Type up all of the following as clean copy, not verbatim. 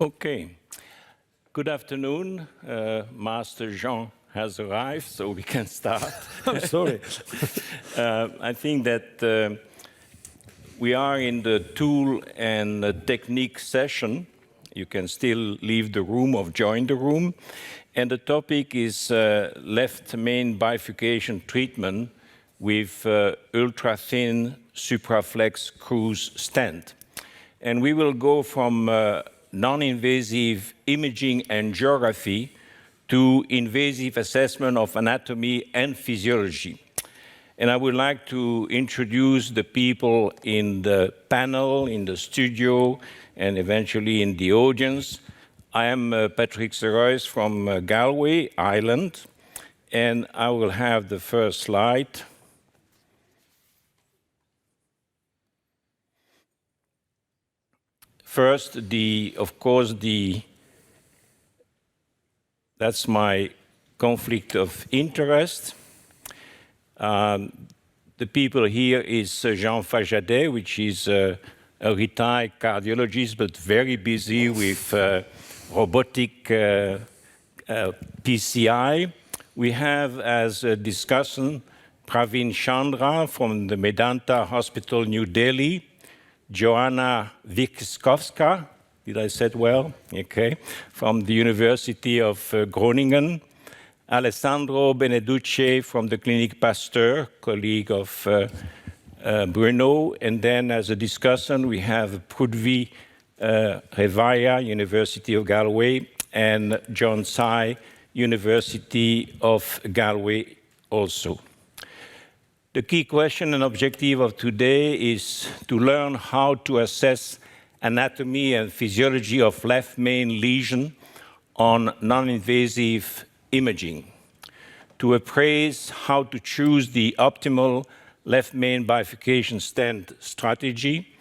Okay. Good afternoon. Master Jean has arrived, so we can start. I'm sorry. I think that we are in the tool and technique session. You can still leave the room or join the room. And the topic is left main bifurcation treatment with Ultrathin Supraflex Cruz stent. And we will go from non-invasive imaging angiography to invasive assessment of anatomy and physiology. And I would like to introduce the people in the panel, in the studio, and eventually in the audience. I am Patrick Serois from Galway, Ireland, and I will have the first slide. First, that's my conflict of interest. The people here is Jean Fajadet, which is a retired cardiologist, but very busy with robotic PCI. We have as a discussant Praveen Chandra from the Medanta Hospital, New Delhi, Joanna Wikskowska, did I say it well? Okay, from the University of Groningen, Alessandro Beneduce from the Clinique Pasteur, colleague of Bruno, and then as a discussant we have Prudvi Revaya, University of Galway, and John Tsai, University of Galway also. The key question and objective of today is to learn how to assess anatomy and physiology of left main lesion on non-invasive imaging, to appraise how to choose the optimal left main bifurcation stent strategy,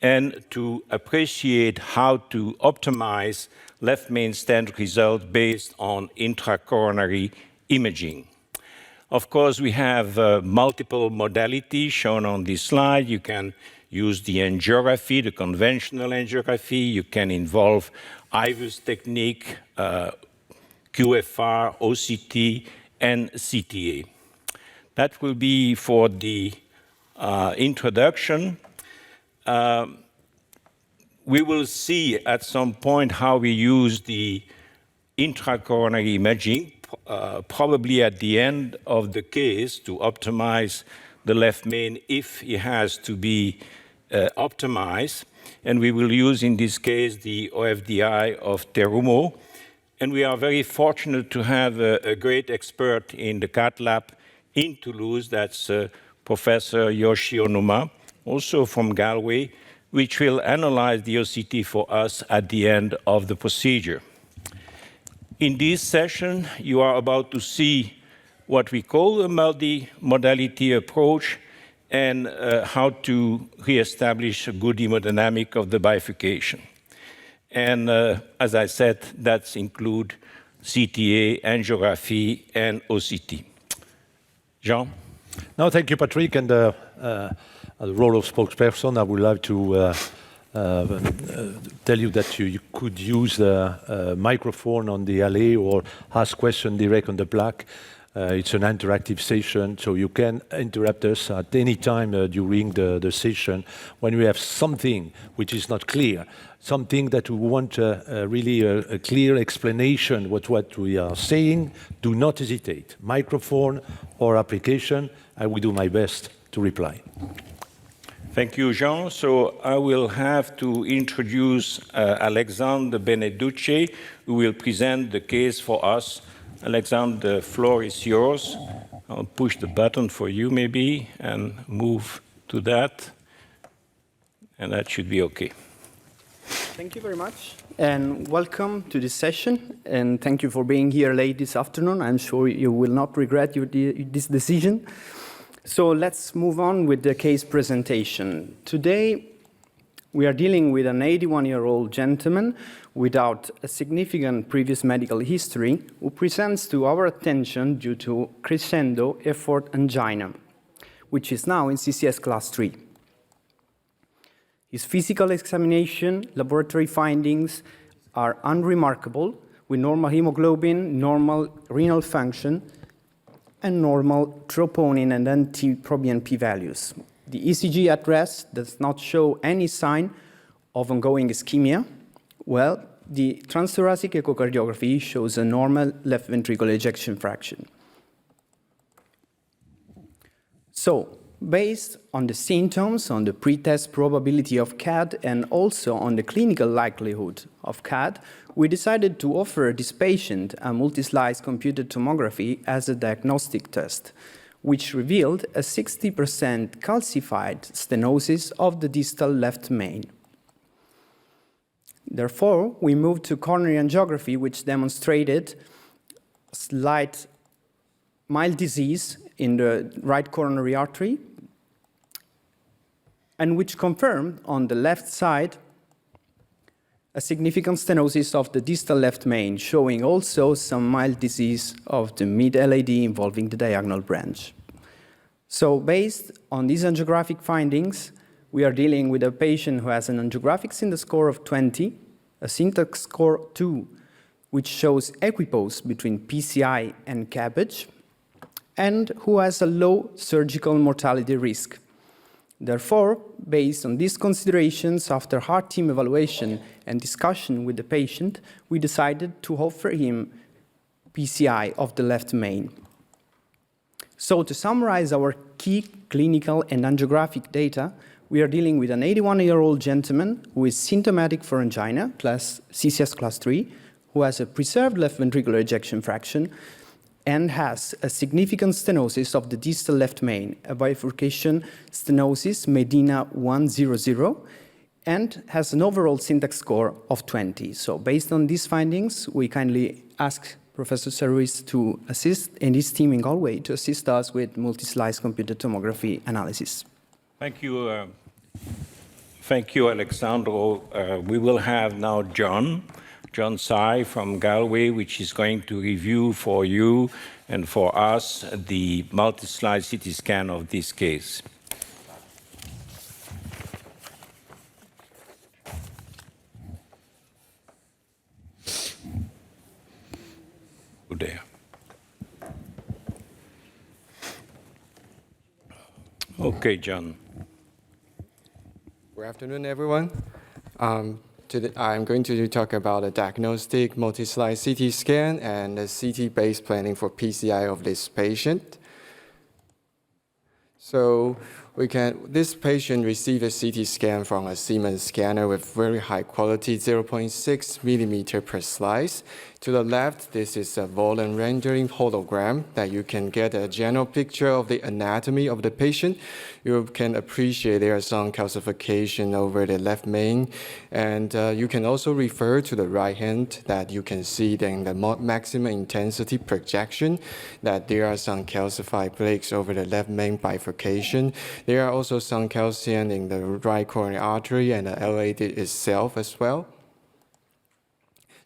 and to appreciate how to optimize left main stent results based on intracoronary imaging. Of course, we have multiple modalities shown on this slide. You can use the angiography, the conventional angiography. You can involve IVUS technique, QFR, OCT, and CTA. That will be for the introduction. We will see at some point how we use the intracoronary imaging, probably at the end of the case to optimize the left main if it has to be optimized. And we will use in this case the OFDI of Terumo. And we are very fortunate to have a great expert in the cath lab in Toulouse, that's Professor Yoshi Onuma, also from Galway, which will analyze the OCT for us at the end of the procedure. In this session, you are about to see what we call a multimodality approach and how to reestablish a good hemodynamic of the bifurcation. And as I said, that include CTA, angiography, and OCT. Jean? No, thank you, Patrick. And the role of spokesperson, I would like to tell you that you could use a microphone on the alley or ask questions direct on the plaque. It's an interactive session, so you can interrupt us at any time during the session when we have something which is not clear, something that we want really a clear explanation what we are saying. Do not hesitate. Microphone or application, I will do my best to reply. Thank you, Jean. So I will have to introduce Alexandre Beneduce, who will present the case for us. Alexandre, the floor is yours. I'll push the button for you maybe and move to that. And that should be okay. Thank you very much. And welcome to this session. And thank you for being here late this afternoon. I'm sure you will not regret this decision. So let's move on with the case presentation. Today, we are dealing with an 81-year-old gentleman without a significant previous medical history who presents to our attention due to crescendo effort angina, which is now in CCS class 3. His physical examination, laboratory findings, are unremarkable, with normal hemoglobin, normal renal function, and normal troponin and NT-proBNP values. The ECG at rest does not show any sign of ongoing ischemia, while the transthoracic echocardiography shows a normal left ventricular ejection fraction. So, based on the symptoms, on the pretest probability of CAD, and also on the clinical likelihood of CAD, we decided to offer this patient a multi-slice computed tomography as a diagnostic test, which revealed a 60% calcified stenosis of the distal left main. Therefore, we moved to coronary angiography, which demonstrated slight mild disease in the right coronary artery, and which confirmed on the left side a significant stenosis of the distal left main, showing also some mild disease of the mid-LAD involving the diagonal branch. So based on these angiographic findings, we are dealing with a patient who has an angiographic syndrome score of 20, a syntax score 2, which shows equipoise between PCI and CABG, and who has a low surgical mortality risk. Therefore, based on these considerations, after heart team evaluation and discussion with the patient, we decided to offer him PCI of the left main. So to summarize our key clinical and angiographic data, we are dealing with an 81-year-old gentleman who is symptomatic for angina, CCS class 3, who has a preserved left ventricular ejection fraction, and has a significant stenosis of the distal left main, a bifurcation stenosis, Medina 100, and has an overall syntax score of 20. So based on these findings, we kindly ask Professor Service to assist, and his team in Galway, to assist us with multi-slice computed tomography analysis. Thank you. Thank you, Alexandro. We will have now John Sai from Galway, which is going to review for you and for us the multi-slide CT scan of this case. Good day. Okay, John. Good afternoon, everyone. Today, I'm going to talk about a diagnostic multi-slide CT scan and the CT-based planning for PCI of this patient. So this patient received a CT scan from a Siemens scanner with very high quality, 0.6 millimeter per slice. To the left, this is a volume rendering hologram that you can get a general picture of the anatomy of the patient. You can appreciate there are some calcification over the left main, and you can also refer to the right hand that you can see in the maximum intensity projection that there are some calcified plaques over the left main bifurcation. There are also some calcium in the right coronary artery and the LAD itself as well.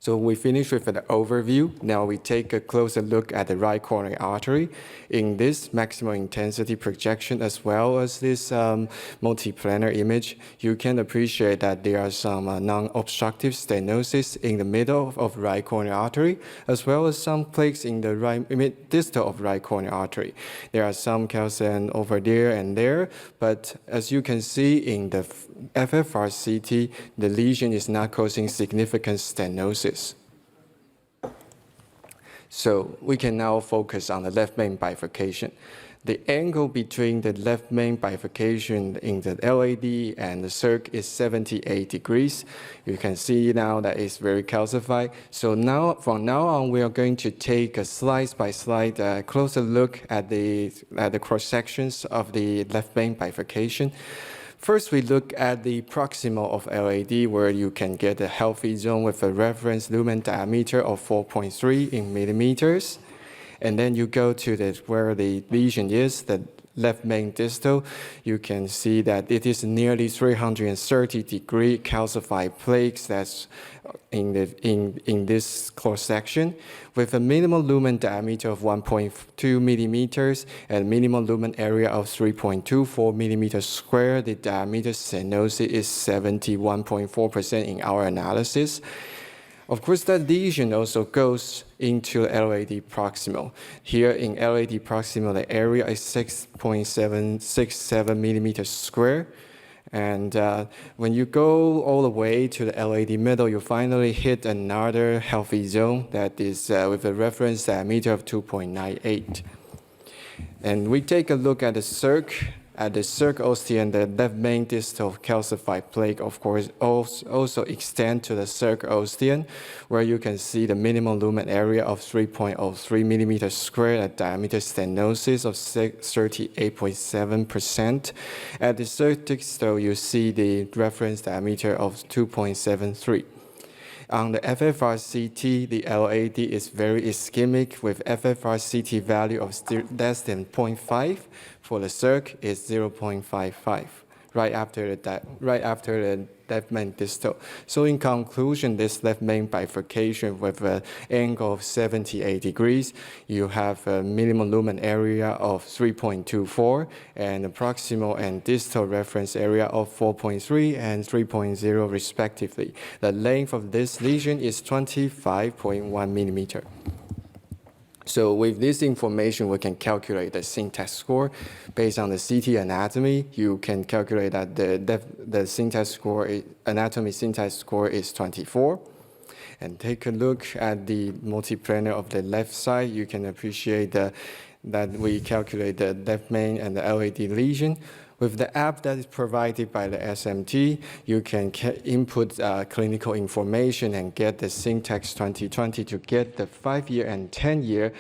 So we finish with an overview. Now we take a closer look at the right coronary artery. In this maximum intensity projection, as well as this multiplanar image, you can appreciate that there are some non-obstructive stenosis in the middle of right coronary artery, as well as some plaques in the distal of right coronary artery. There are some calcium over there and there, but as you can see in the FFRCT, the lesion is not causing significant stenosis. So we can now focus on the left main bifurcation. The angle between the left main bifurcation in the LAD and the circ is 78 degrees. You can see now that it's very calcified. So now, from now on, we are going to take a slide-by-slide closer look at the cross-sections of the left main bifurcation. First, we look at the proximal of LAD, where you can get a healthy zone with a reference lumen diameter of 4.3 in millimeters. And then you go to where the lesion is, the left main distal. You can see that it is nearly 330-degree calcified plaques that's in this cross-section, with a minimal lumen diameter of 1.2 millimeters and minimal lumen area of 3.24 millimeters squared. The diameter stenosis is 71.4% in our analysis. Of course, that lesion also goes into LAD proximal. Here in LAD proximal, the area is 6.767 millimeters square. And when you go all the way to the LAD middle, you finally hit another healthy zone that is with a reference diameter of 2.98. And we take a look at the circ. At the circ ostium, the left main distal calcified plaque, of course, also extend to the circ ostium, where you can see the minimum lumen area of 3.03 millimeters squared at diameter stenosis of 38.7%. At the circ distal, you see the reference diameter of 2.73. On the FFRCT, the LAD is very ischemic with FFRCT value of less than 0.5. For the circ, is 0.55, right after the left main distal. So in conclusion, this left main bifurcation with an angle of 78 degrees, you have a minimum lumen area of 3.24 and a proximal and distal reference area of 4.3 and 3.0 respectively. The length of this lesion is 25.1 millimeter. So with this information, we can calculate the syntax score. Based on the CT anatomy, you can calculate that the syntax score, anatomy syntax score is 24. And take a look at the multiplanar of the left side. You can appreciate that we calculate the left main and the LAD lesion. With the app that is provided by the SMT, you can input clinical information and get the Syntax 2020 to get the 5-year and 10-year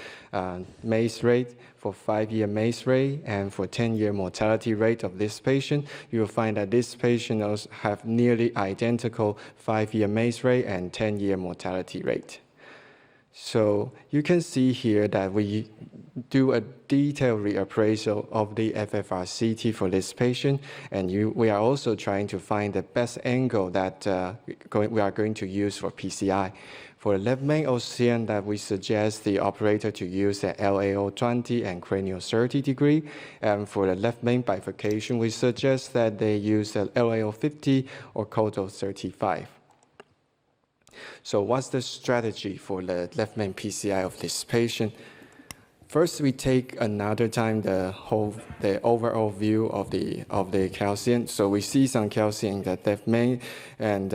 MACE rate. For 5-year MACE rate and for 10-year mortality rate of this patient, you will find that this patient also have nearly identical 5-year MACE rate and 10-year mortality rate. So you can see here that we do a detailed reappraisal of the FFRCT for this patient, and we are also trying to find the best angle that we are going to use for PCI. For the left main ostium, that we suggest the operator to use the LAO 20 and cranial 30 degree. And for the left main bifurcation, we suggest that they use the LAO 50 or caudal 35. So what's the strategy for the left main PCI of this patient? First, we take another time the overall view of the calcium. So we see some calcium in the left main, and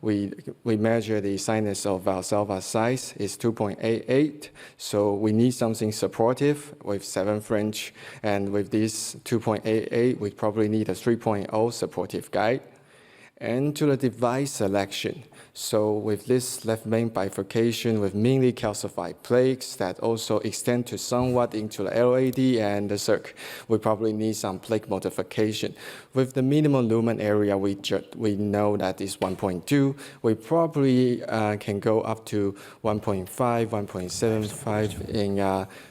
we measure the sinus of Valsalva size is 2.88. So we need something supportive with 7 French, and with this 2.88, we probably need a 3.0 supportive guide. And to the device selection. So with this left main bifurcation with mainly calcified plaques that also extend to somewhat into the LAD and the circ, we probably need some plaque modification. With the minimum lumen area, we know that is 1.2. We probably can go up to 1.5, 1.75 in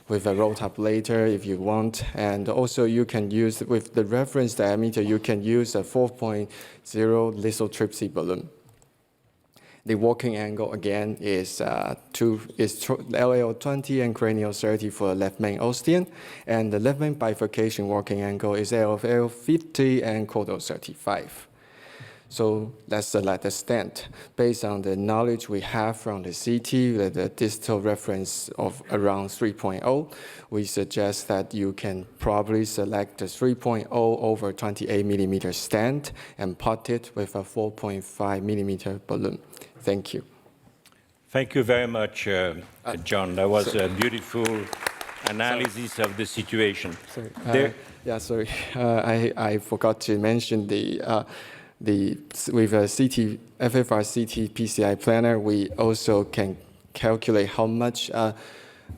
with a rotablator if you want. And also you can use, with the reference diameter, you can use a 4.0 lithotripsy balloon. The working angle again is LAO 20 and cranial 30 for the left main ostium, and the left main bifurcation working angle is LAO 50 and caudal 35. So let's select the stent. Based on the knowledge we have from the CT, the distal reference of around 3.0, we suggest that you can probably select the 3.0 over 28 millimeter stent and pot it with a 4.5 millimeter balloon. Thank you. Thank you very much, John. That was a beautiful analysis of the situation. Sorry. I forgot to mention with a FFRCT PCI planner, we also can calculate how much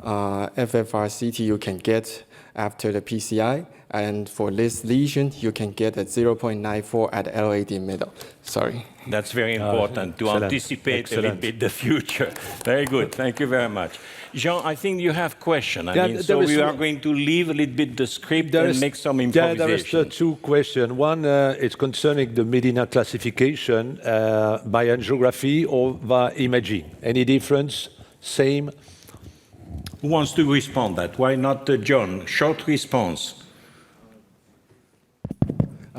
FFRCT you can get after the PCI. And for this lesion, you can get a 0.94 at LAD middle. Sorry. That's very important to anticipate a little bit the future. Very good. Thank you very much. Jean, I think you have questions. So we are going to leave a little bit the script and make some improvisation. There are 2 questions. One is concerning the Medina classification by angiography or by imaging. Any difference? Same? Who wants to respond that? Why not John? Short response.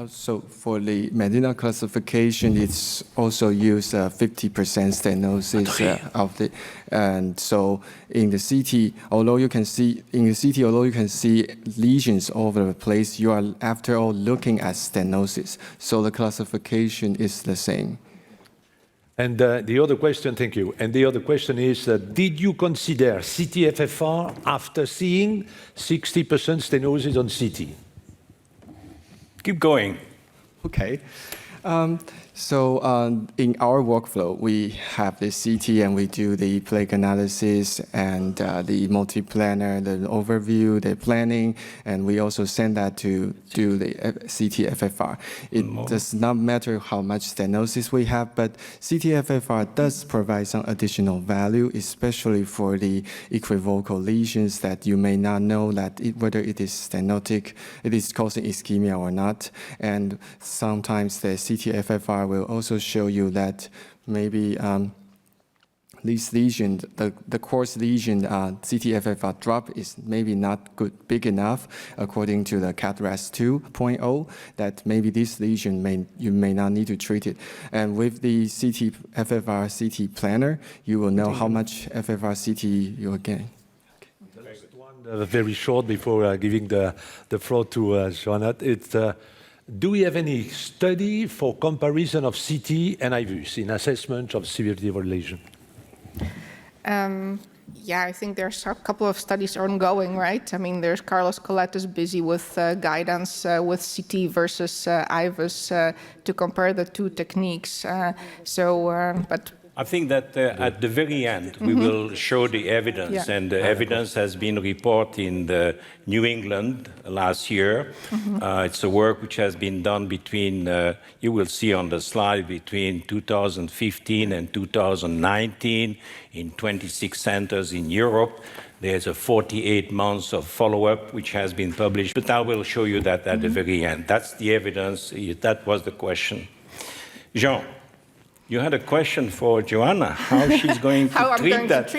So for the Medina classification, it's also used 50% stenosis of the, and so in the CT, although you can see lesions all over the place, you are after all looking at stenosis. So the classification is the same. And the other question, thank you. And the other question is, did you consider CT-FFR after seeing 60% stenosis on CT? Keep going. Okay. So in our workflow, we have the CT and we do the plaque analysis and the multi-planner, the overview, the planning, and we also send that to do the CT-FFR. It does not matter how much stenosis we have, but CT-FFR does provide some additional value, especially for the equivocal lesions that you may not know that whether it is stenotic, it is causing ischemia or not. And sometimes the CT-FFR will also show you that maybe these lesions, the coarse lesion CT-FFR drop is maybe not big enough according to the CAT-RAS 2.0, that maybe this lesion you may not need to treat it. And with the CT-FFR CT planner, you will know how much FFR CT you are getting. The last one, very short before giving the floor to Joanna. It's do we have any study for comparison of CT and IVUS in assessment of severity of lesion? Yeah, I think there's a couple of studies ongoing, right? I mean, there's Carlos Colette is busy with guidance with CT versus IVUS to compare the two techniques. But I think that at the very end, we will show the evidence, and the evidence has been reported in the New England last year. It's a work which has been done between, you will see on the slide, between 2015 and 2019 in 26 centers in Europe. There's a 48 months of follow-up which has been published, but I will show you that at the very end. That's the evidence. That was the question. Jean. You had a question for Joanna, how she's going to treat that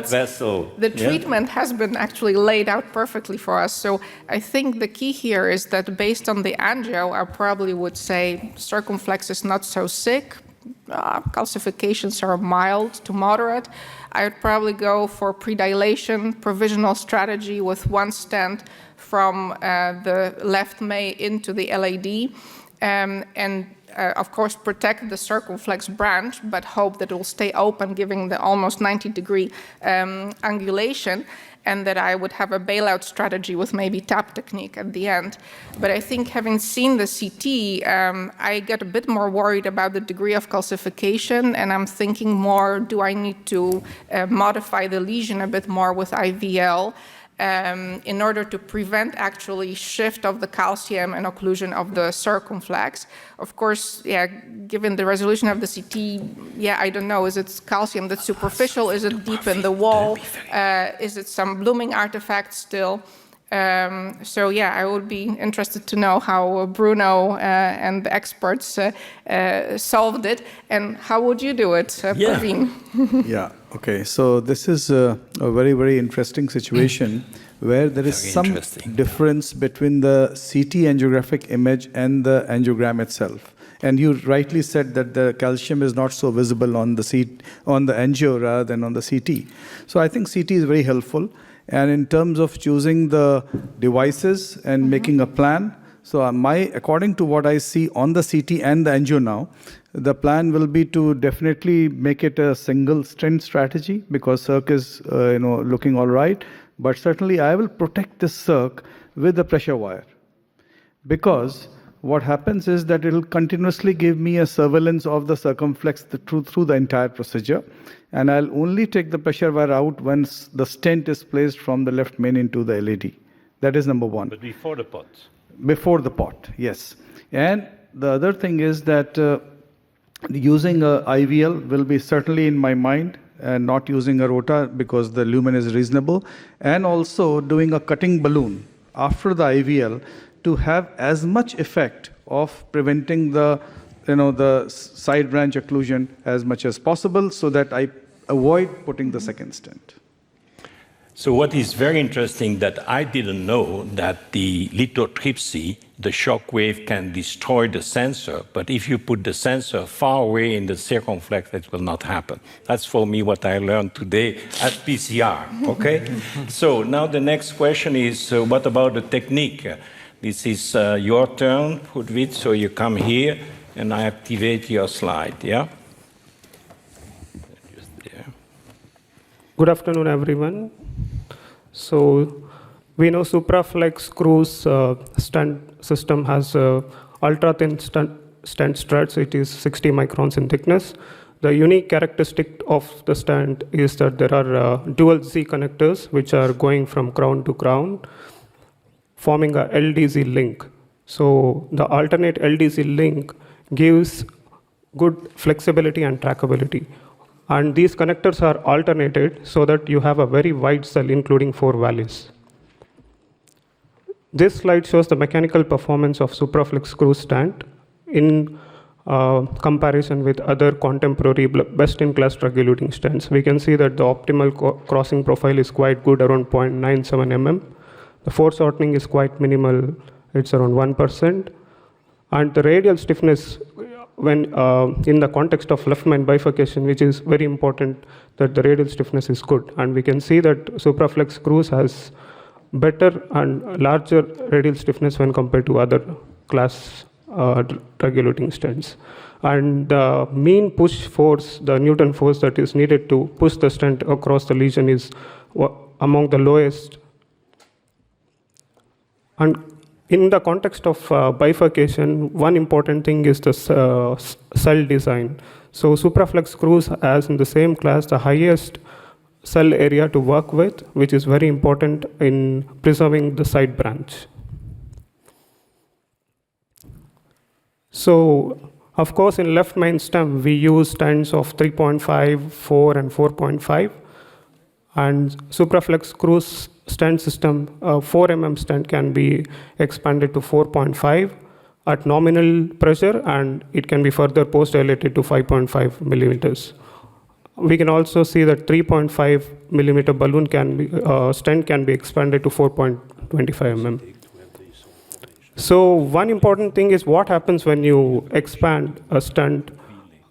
vessel. The treatment has been actually laid out perfectly for us. So I think the key here is that based on the angio, I probably would say circumflex is not so sick. Calcifications are mild to moderate. I would probably go for predilation, provisional strategy with one stent from the left May into the LAD. Of course, protect the circumflex branch, but hope that it will stay open, giving the almost 90-degree angulation, and that I would have a bailout strategy with maybe tap technique at the end. But I think having seen the CT, I get a bit more worried about the degree of calcification, and I'm thinking more, do I need to modify the lesion a bit more with IVL? In order to prevent actually shift of the calcium and occlusion of the circumflex. Of course, given the resolution of the CT, I don't know, is it calcium that's superficial? Is it deep in the wall? Is it some blooming artifact still? I would be interested to know how Bruno and the experts solved it, and how would you do it, Praveen? Okay. So this is a very, very interesting situation where there is some difference between the CT angiographic image and the angiogram itself. And you rightly said that the calcium is not so visible on the angio rather than on the CT. So I think CT is very helpful. And in terms of choosing the devices and making a plan, so according to what I see on the CT and the angio now, the plan will be to definitely make it a single stent strategy because circ is looking all right. But certainly I will protect this circ with the pressure wire, because what happens is that it will continuously give me a surveillance of the circumflex through the entire procedure. And I'll only take the pressure wire out once the stent is placed from the left main into the LAD. That is number one. But before the pot? Before the pot, yes. And the other thing is that using a IVL will be certainly in my mind, and not using a rota because the lumen is reasonable. And also doing a cutting balloon after the IVL to have as much effect of preventing the side branch occlusion as much as possible, so that I avoid putting the second stent. So what is very interesting that I didn't know that the lithotripsy, the shock wave can destroy the sensor, but if you put the sensor far away in the circumflex, it will not happen. That's for me what I learned today at PCR, okay? So now the next question is, what about the technique? This is your turn, Pudvit, so you come here and I activate your slide, yeah? Just there. Good afternoon, everyone. So we know Supraflex Cruz stent system has ultra-thin stent struts. It is 60 microns in thickness. The unique characteristic of the stent is that there are dual Z connectors which are going from crown to crown, forming a LDZ link. So the alternate LDZ link gives good flexibility and trackability. And these connectors are alternated so that you have a very wide cell, including 4 valleys. This slide shows the mechanical performance of Supraflex Cruz stent in comparison with other contemporary best-in-class drug-eluting stents. We can see that the optimal crossing profile is quite good, around 0.97 mm. The force shortening is quite minimal, it's around 1%. And the radial stiffness, when in the context of left main bifurcation, which is very important, that the radial stiffness is good. And we can see that Supraflex Cruz has better and larger radial stiffness when compared to other class drug-eluting stents. And the mean push force, the Newton force that is needed to push the stent across the lesion is among the lowest. And in the context of bifurcation, one important thing is the cell design. So Supraflex Cruz has in the same class the highest cell area to work with, which is very important in preserving the side branch. So, of course, in left main stem, we use stents of 3.5, 4, and 4.5. And Supraflex Cruz stent system, 4 mm stent can be expanded to 4.5 at nominal pressure, and it can be further post-dilated to 5.5 millimeters. We can also see that 3.5 millimeter balloon can be, stent can be expanded to 4.25 mm. So one important thing is what happens when you expand a stent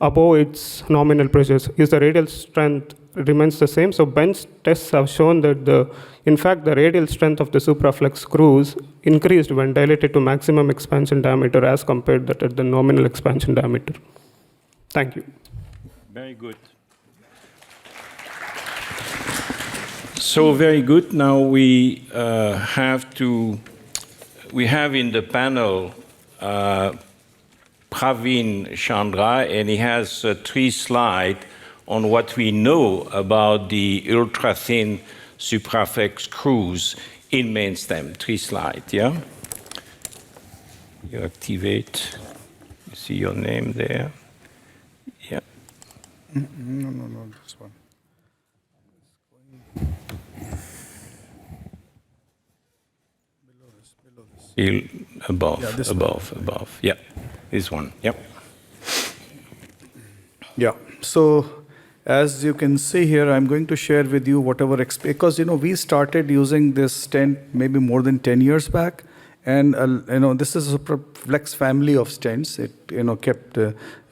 above its nominal pressures. Is the radial strength remains the same? So bench tests have shown that in fact the radial strength of the Supraflex Cruz increased when dilated to maximum expansion diameter as compared that at the nominal expansion diameter. Thank you. Very good. So very good. Now we have in the panel Praveen Chandra, and he has 3 slides on what we know about the Ultrathin Supraflex Cruz in main stem. 3 slides, yeah? You activate, you see your name there. Yeah. No, this one. Above, yeah, above. Yeah, this one. Yep. Yeah. So as you can see here, I'm going to share with you whatever because we started using this stent maybe more than 10 years back, and this is a Supraflex family of stents. It kept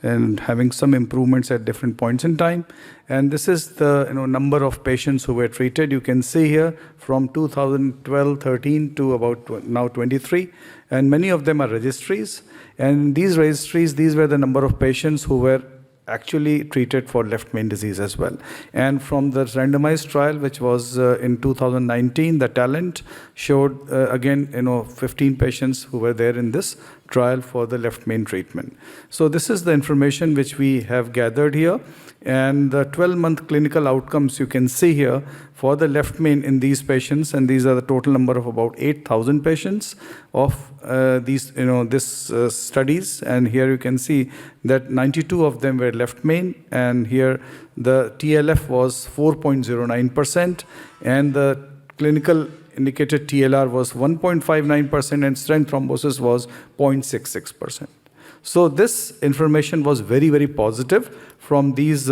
and having some improvements at different points in time. And this is the number of patients who were treated. You can see here from 2012-13 to about now 23, and many of them are registries. And these registries, these were the number of patients who were actually treated for left main disease as well. And from the randomized trial, which was in 2019, the talent showed again 15 patients who were there in this trial for the left main treatment. So this is the information which we have gathered here, and the 12-month clinical outcomes you can see here for the left main in these patients, and these are the total number of about 8,000 patients of these studies. And here you can see that 92 of them were left main, and here the TLF was 4.09%, and the clinical indicated TLR was 1.59%, and stent thrombosis was 0.66%. So this information was very, very positive from these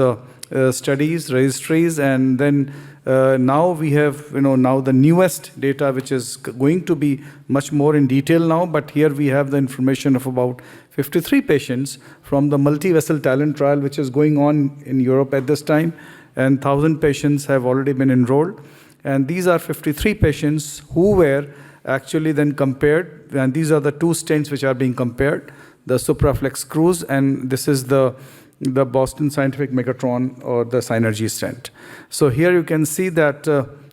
studies, registries, and then now we have, now the newest data, which is going to be much more in detail now, but here we have the information of about 53 patients from the multi-vessel talent trial, which is going on in Europe at this time, and 1,000 patients have already been enrolled. And these are 53 patients who were actually then compared, and these are the two stents which are being compared, the Supraflex Cruz, and this is the Boston Scientific Megatron or the Synergy stent. So here you can see that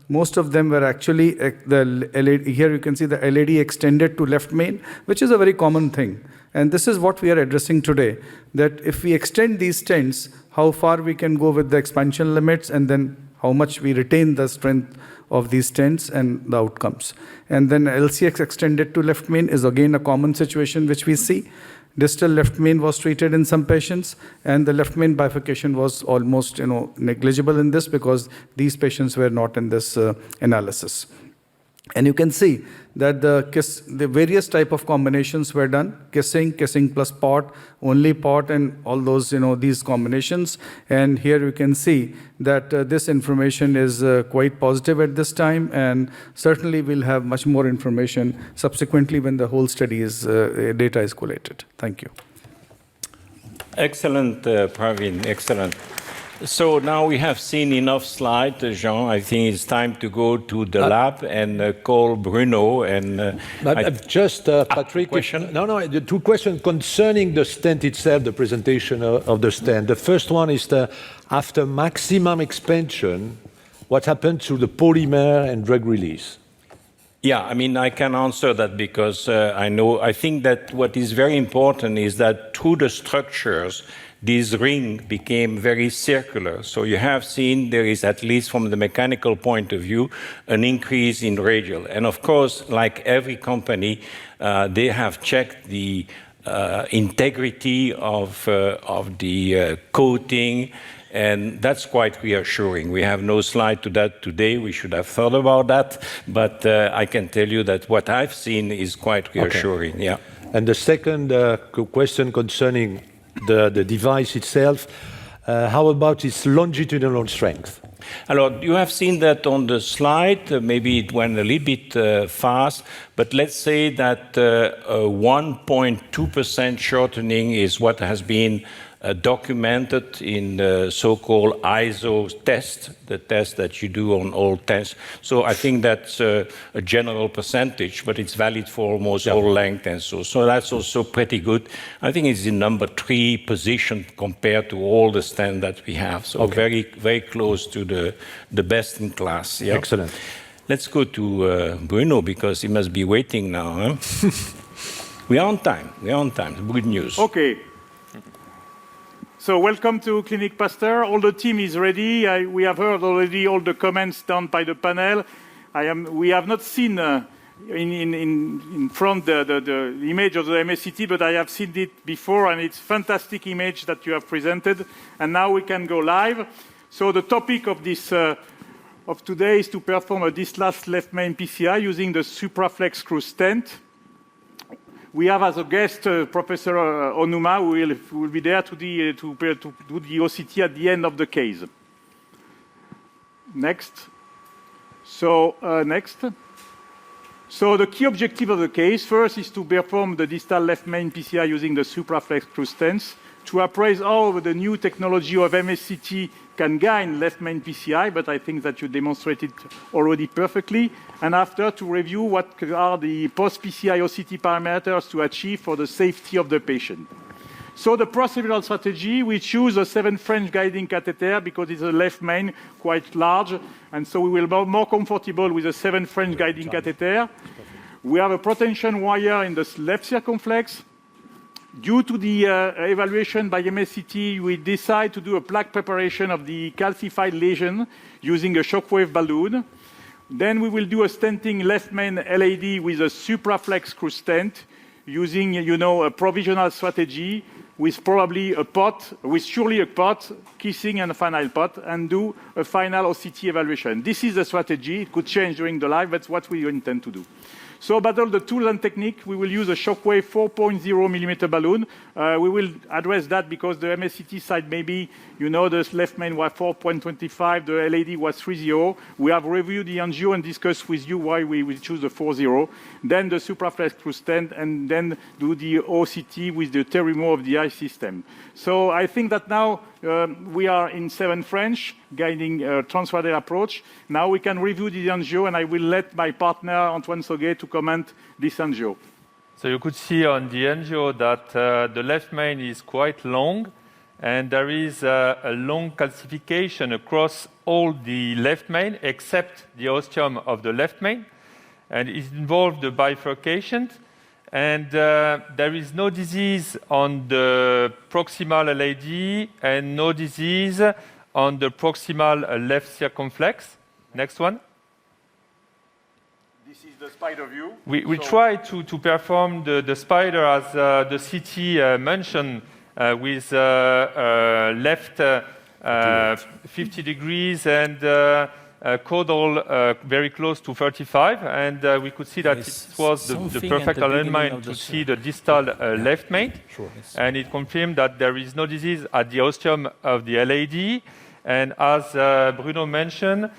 most of them were actually, here you can see the LAD extended to left main, which is a very common thing. And this is what we are addressing today, that if we extend these stents, how far we can go with the expansion limits, and then how much we retain the strength of these stents and the outcomes. And then LCX extended to left main is again a common situation which we see. Distal left main was treated in some patients, and the left main bifurcation was almost negligible in this because these patients were not in this analysis. And you can see that the various type of combinations were done: kissing plus pot, only pot, and all those, these combinations. And here you can see that this information is quite positive at this time, and certainly we'll have much more information subsequently when the whole study data is collated. Thank you. Excellent, Praveen, excellent. So now we have seen enough slides, Jean. I think it's time to go to the lab and call Bruno. And Patrick, question? The two questions concerning the stent itself, the presentation of the stent. The first one is after maximum expansion, what happened to the polymer and drug release? Yeah, I mean, I can answer that because I think that what is very important is that through the structures, this ring became very circular. So you have seen there is, at least from the mechanical point of view, an increase in radial. And of course, like every company, they have checked the integrity of the coating, and that's quite reassuring. We have no slide to that today. We should have thought about that. But I can tell you that what I've seen is quite reassuring. Okay. Yeah. And the second question concerning the device itself, how about its longitudinal strength? Alors, you have seen that on the slide. Maybe it went a little bit fast, but let's say that 1.2% shortening is what has been documented in the so-called ISO test, the test that you do on all tests. So I think that's a general percentage, but it's valid for almost all length and so that's also pretty good. I think it's in number 3 position compared to all the stents that we have. So very, very close to the best in class. Yeah? Excellent. Let's go to Bruno because he must be waiting now. Huh? We are on time. We are on time. Good news. Okay. So welcome to Clinic Pasteur. All the team is ready. We have heard already all the comments done by the panel. We have not seen in front the image of the MSCT, but I have seen it before, and it's a fantastic image that you have presented. And now we can go live. So the topic of this of today is to perform a distal left main PCI using the Supraflex Cruz stent. We have as a guest Professor Onuma, who will be there to do the OCT at the end of the case. Next. So next. So the key objective of the case first is to perform the distal left main PCI using the Supraflex Cruz stents to appraise how the new technology of MSCT can gain left main PCI, but I think that you demonstrated already perfectly. And after, to review what are the post-PCI OCT parameters to achieve for the safety of the patient. So the procedural strategy, we choose a 7 French guiding catheter because it's a left main, quite large, and so we will be more comfortable with a 7 French guiding catheter. We have a protection wire in the left circumflex. Due to the evaluation by MSCT, we decide to do a plaque preparation of the calcified lesion using a shockwave balloon. Then we will do a stenting left main LAD with a Supraflex Cruz stent using, a provisional strategy with probably a pot, with surely a pot, kissing and a final pot, and do a final OCT evaluation. This is the strategy. It could change during the life, but that's what we intend to do. So about all the tool and technique, we will use a Shockwave 4.0 millimeter balloon. We will address that because the MSCT side maybe, you know, the left main was 4.25, the LAD was 3.0. We have reviewed the angio and discussed with you why we will choose the 4.0. Then the Supraflex Cruz stent, and then do the OCT with the Terimo of the eye system. So I think that now we are in 7 French, guiding transvagal approach. Now we can review the angio, and I will let my partner Antoine Sauguet to comment this angio. So you could see on the angio that the left main is quite long, and there is a long calcification across all the left main except the ostium of the left main, and it involved the bifurcation. And there is no disease on the proximal LAD and no disease on the proximal left circumflex. Next one. This is the spider view. We try to perform the spider as the CT mentioned with left 50 degrees and caudal very close to 35, and we could see that it was the perfect alignment to see the distal left main, and it confirmed that there is no disease at the ostium of the LAD. And as Bruno mentioned,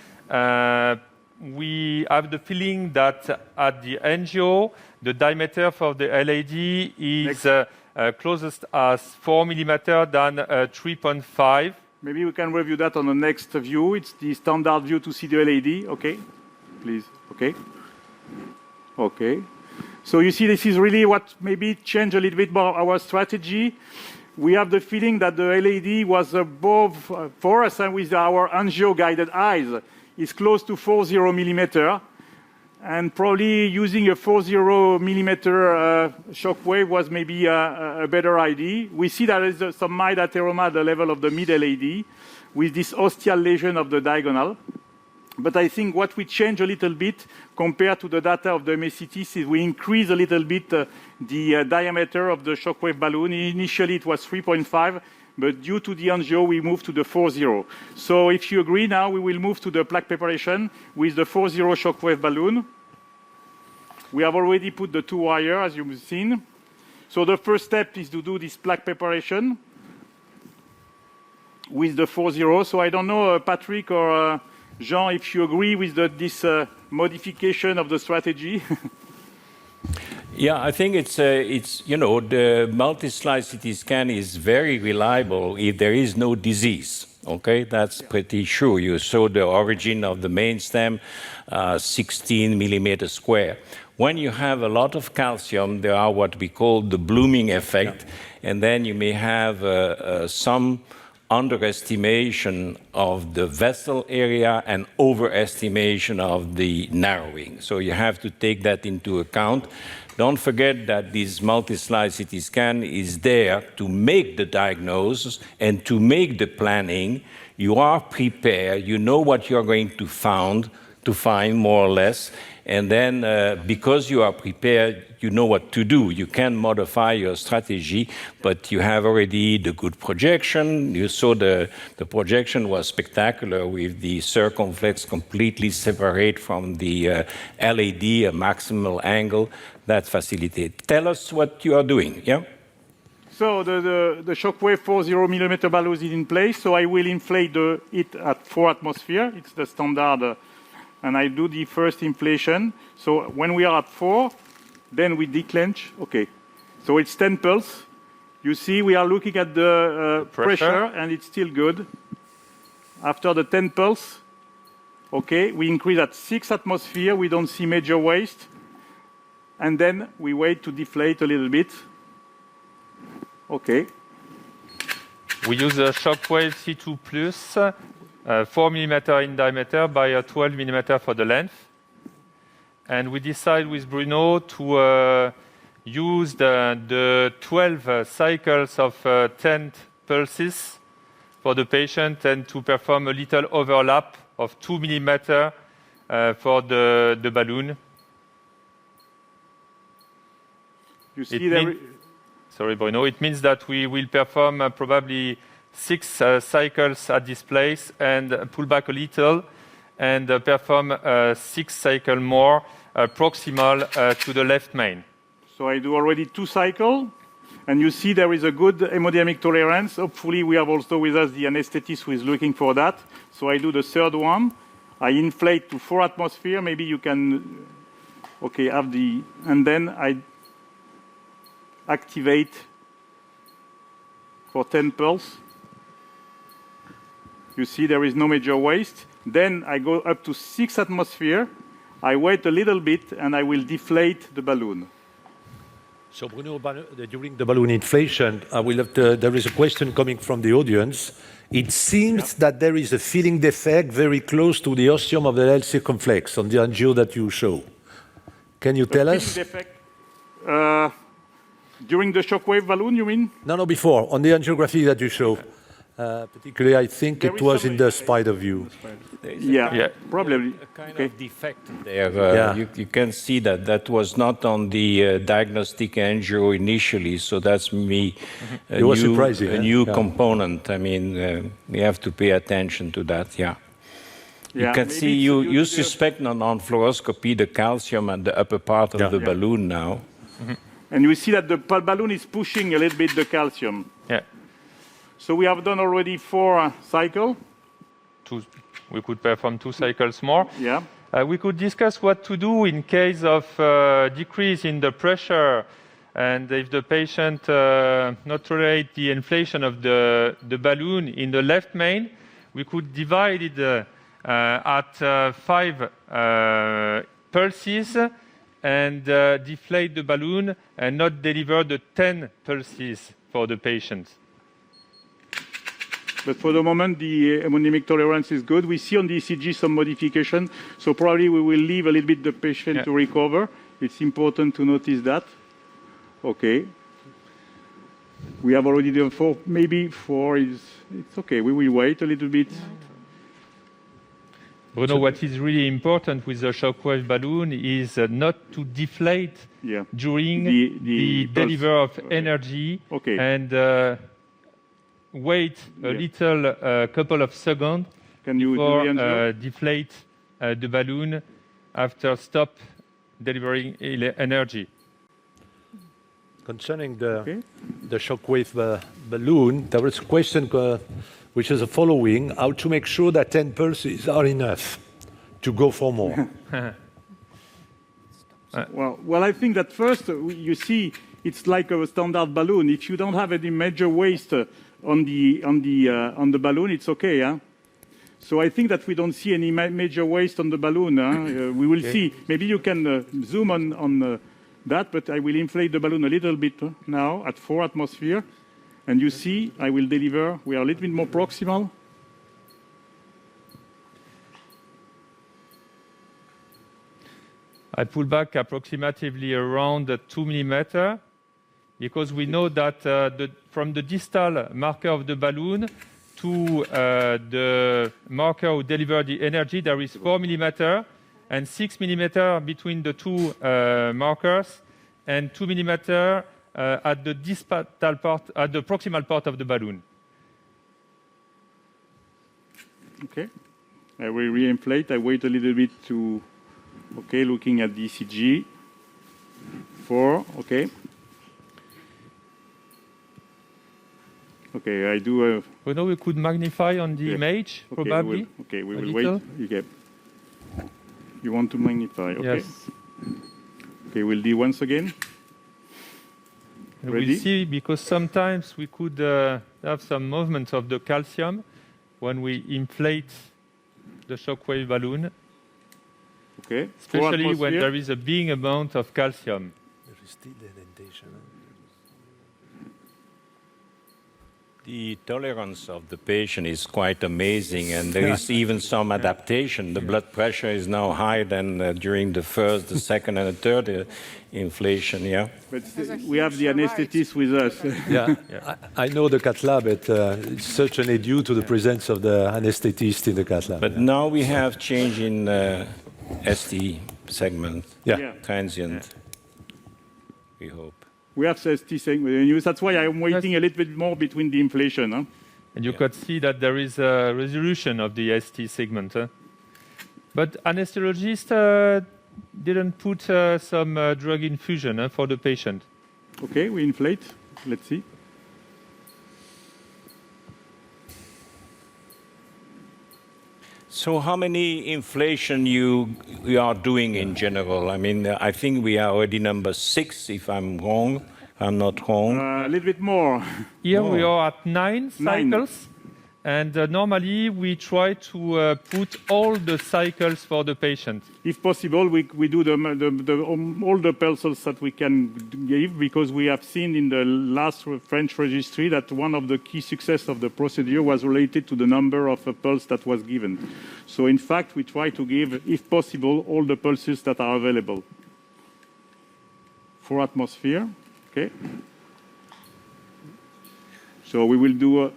we have the feeling that at the angio, the diameter for the LAD is closest as 4 millimeter than 3.5. Maybe we can review that on the next view. It's the standard view to see the LAD. Okay, please. Okay. Okay. So you see, this is really what maybe changed a little bit more our strategy. We have the feeling that the LAD was above, for us, and with our angio-guided eyes, is close to 4.0 millimeter. And probably using a 4.0 millimeter shockwave was maybe a better idea. We see that there is some mild atheroma at the level of the mid-LAD with this ostial lesion of the diagonal. But I think what we change a little bit compared to the data of the MSCT is we increase a little bit the diameter of the shockwave balloon. Initially it was 3.5, but due to the angio, we moved to the 4.0. So if you agree now, we will move to the plaque preparation with the 4.0 shockwave balloon. We have already put the 2 wire, as you've seen. So the first step is to do this plaque preparation with the 4.0. So I don't know, Patrick or Jean, if you agree with this modification of the strategy. Yeah, I think it's you know, the multi-slide CT scan is very reliable if there is no disease. Okay, that's pretty sure. You saw the origin of the main stem, 16 millimeter square. When you have a lot of calcium, there are what we call the blooming effect, and then you may have some underestimation of the vessel area and overestimation of the narrowing. So you have to take that into account. Don't forget that this multi-slide CT scan is there to make the diagnosis and to make the planning. You are prepared, you know what you're going to find more or less, and then because you are prepared, you know what to do. You can modify your strategy, but you have already the good projection. You saw the projection was spectacular with the circumflex completely separate from the LAD, a maximal angle that facilitates. Tell us what you are doing, yeah? So the shockwave 4.0 millimeter balloon is in place, so I will inflate it at 4 atmosphere. It's the standard, and I do the first inflation. So when we are at 4, then we declench. Okay, so it's 10 pulse. You see, we are looking at the pressure, and it's still good. After the 10 pulse, okay, we increase at 6 atmosphere. We don't see major waste. And then we wait to deflate a little bit. Okay. We use a Shockwave C2 Plus, 4 millimeter in diameter by 12 millimeter for the length. And we decide with Bruno to use the 12 cycles of 10 pulses for the patient and to perform a little overlap of 2 millimeter for the balloon. You see Sorry, Bruno. It means that we will perform probably 6 cycles at this place and pull back a little and perform 6 cycles more proximal to the left main. So I do already 2 cycles, and you see there is a good hemodynamic tolerance. Hopefully, we have also with us the anesthetist who is looking for that. So I do the 3rd one. I inflate to 4 atmosphere. Maybe you can, have the, and then I activate for 10 pulse. You see there is no major waste. Then I go up to 6 atmosphere. I wait a little bit, and I will deflate the balloon. So Bruno, during the balloon inflation, there is a question coming from the audience. It seems that there is a filling defect very close to the ostium of the L circumflex on the angio that you show. Can you tell us? Defect, during the shockwave balloon, you mean? No, before, on the angiography that you show. Particularly, I think it was in the spider view. Probably. A kind of defect there. You can see that that was not on the diagnostic angio initially, so that's me. A new component. I mean, we have to pay attention to that. You can see you suspect on fluoroscopy the calcium at the upper part of the balloon now. And you see that the balloon is pushing a little bit the calcium. So we have done already 4 cycles. We could perform 2 cycles more. We could discuss what to do in case of decrease in the pressure, and if the patient not tolerate the inflation of the balloon in the left main, we could divide it at 5 pulses and deflate the balloon and not deliver the 10 pulses for the patient. But for the moment, the hemodynamic tolerance is good. We see on the ECG some modification, so probably we will leave a little bit the patient to recover. It's important to notice that. Okay. We have already done 4, maybe 4 is, it's okay. We will wait a little bit. Bruno, what is really important with the shockwave balloon is not to deflate during the delivery of energy and wait a little couple of seconds before deflate the balloon after stop delivering energy. Concerning the shockwave balloon, there was a question which is the following: how to make sure that 10 pulses are enough to go for more? Well, I think that first, you see, it's like a standard balloon. If you don't have any major waste on the balloon, it's okay. So I think that we don't see any major waste on the balloon. We will see. Maybe you can zoom on that, but I will inflate the balloon a little bit now at 4 atmosphere. And you see, I will deliver. We are a little bit more proximal. I pull back approximately around 2 millimeters, because we know that from the distal marker of the balloon to the marker who delivers the energy, there is 4 millimeters and 6 millimeters between the 2 markers, and 2 millimeters at the distal part, at the proximal part of the balloon. Okay. I will re-inflate. I wait a little bit to, looking at the ECG. 4, okay. Okay, I do a... We know we could magnify on the image, probably. We will wait. Okay. You want to magnify? Okay. Yes. Okay, we'll do once again. We'll see, because sometimes we could have some movement of the calcium when we inflate the shockwave balloon. Okay. Especially when there is a big amount of calcium. There is still indentation. The tolerance of the patient is quite amazing, and there is even some adaptation. The blood pressure is now higher than during the first, the second, and the third inflation. But we have the anesthetist with us. I know the cath lab. It's certainly due to the presence of the anesthetist in the cath lab. But now we have change in ST segment, transient. We hope. We have ST segment. That's why I'm waiting a little bit more between the inflation. And you could see that there is a resolution of the ST segment. But anesthesiologists didn't put some drug infusion for the patient. Okay, we inflate. Let's see. So how many inflation you are doing in general? I mean, I think we are already number 6, if I'm wrong. I'm not wrong. A little bit more. Here we are at 9 cycles. And normally we try to put all the cycles for the patient. If possible, we do all the pulses that we can give, because we have seen in the last French registry that one of the key success of the procedure was related to the number of pulses that was given. So in fact, we try to give, if possible, all the pulses that are available. 4 atmosphere, okay? So we will do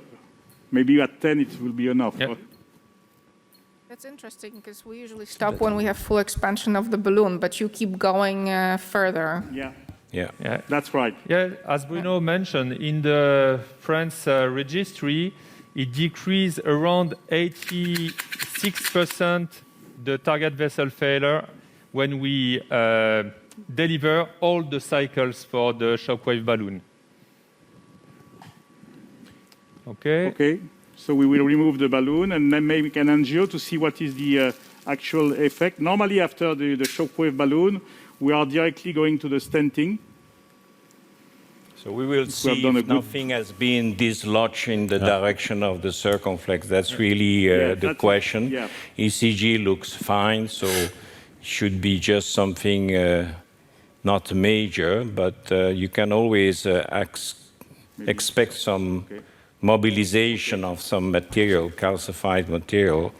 maybe at 10 it will be enough. Yeah. That's interesting, because we usually stop when we have full expansion of the balloon, but you keep going further. Yeah. Yeah. That's right. Yeah, as Bruno mentioned, in the France registry, it decreased around 86% the target vessel failure when we deliver all the cycles for the shockwave balloon. Okay. Okay. So we will remove the balloon and then make an angio to see what is the actual effect. Normally, after the shockwave balloon, we are directly going to the stenting. So we will see if nothing has been dislodged in the direction of the circumflex. That's really the question. Yeah. ECG looks fine, so should be just something not major, but you can always expect some mobilization of some material, calcified material.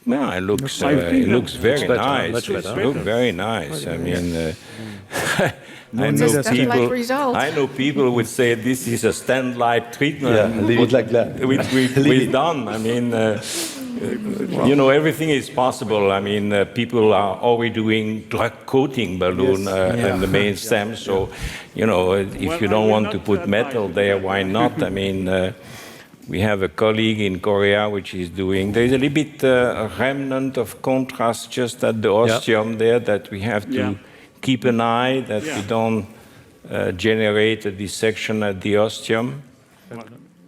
Yeah, it looks very nice. It looks very nice. I mean, I know people would say this is a stand-like treatment. Yeah, leave it like that. With done. I mean, you know, everything is possible. I mean, people are already doing drug coating balloon in the main stem. So, you know, if you don't want to put metal there, why not? I mean, we have a colleague in Korea which is doing. There's a little bit a remnant of contrast just at the ostium there that we have to keep an eye that we don't generate a dissection at the ostium.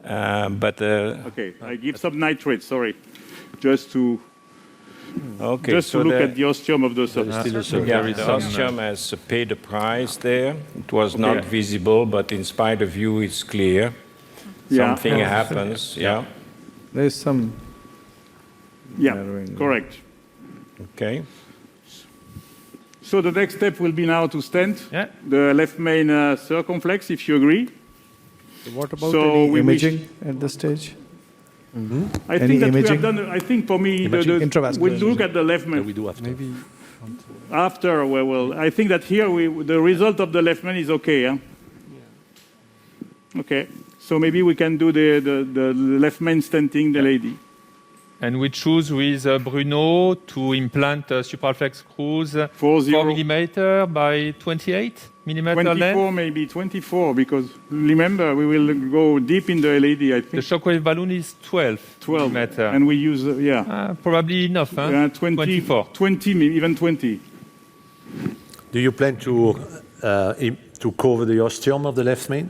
Okay, I give some nitrate, sorry, just to look at the ostium of the substance. The ostium has paid a price there. It was not visible, but in spite of you, it's clear. Something happens, There's some... correct. Okay. So the next step will be now to stent the left main circumflex, if you agree. What about any imaging at this stage? I think that we have done. I think for me, we'll look at the left main. We do after. Maybe after. Well, I think that here the result of the left main is okay. Huh? Okay, so maybe we can do the left main stenting the lady. And we choose with Bruno to implant Supraflex Cruz 4 millimeter by 28 millimeter 24 length. Maybe 24, because remember we will go deep in the LED. I think the shockwave balloon is 12 millimeter, and we use probably enough. 24, 20, even 20. Do you plan to cover the ostium of the left main?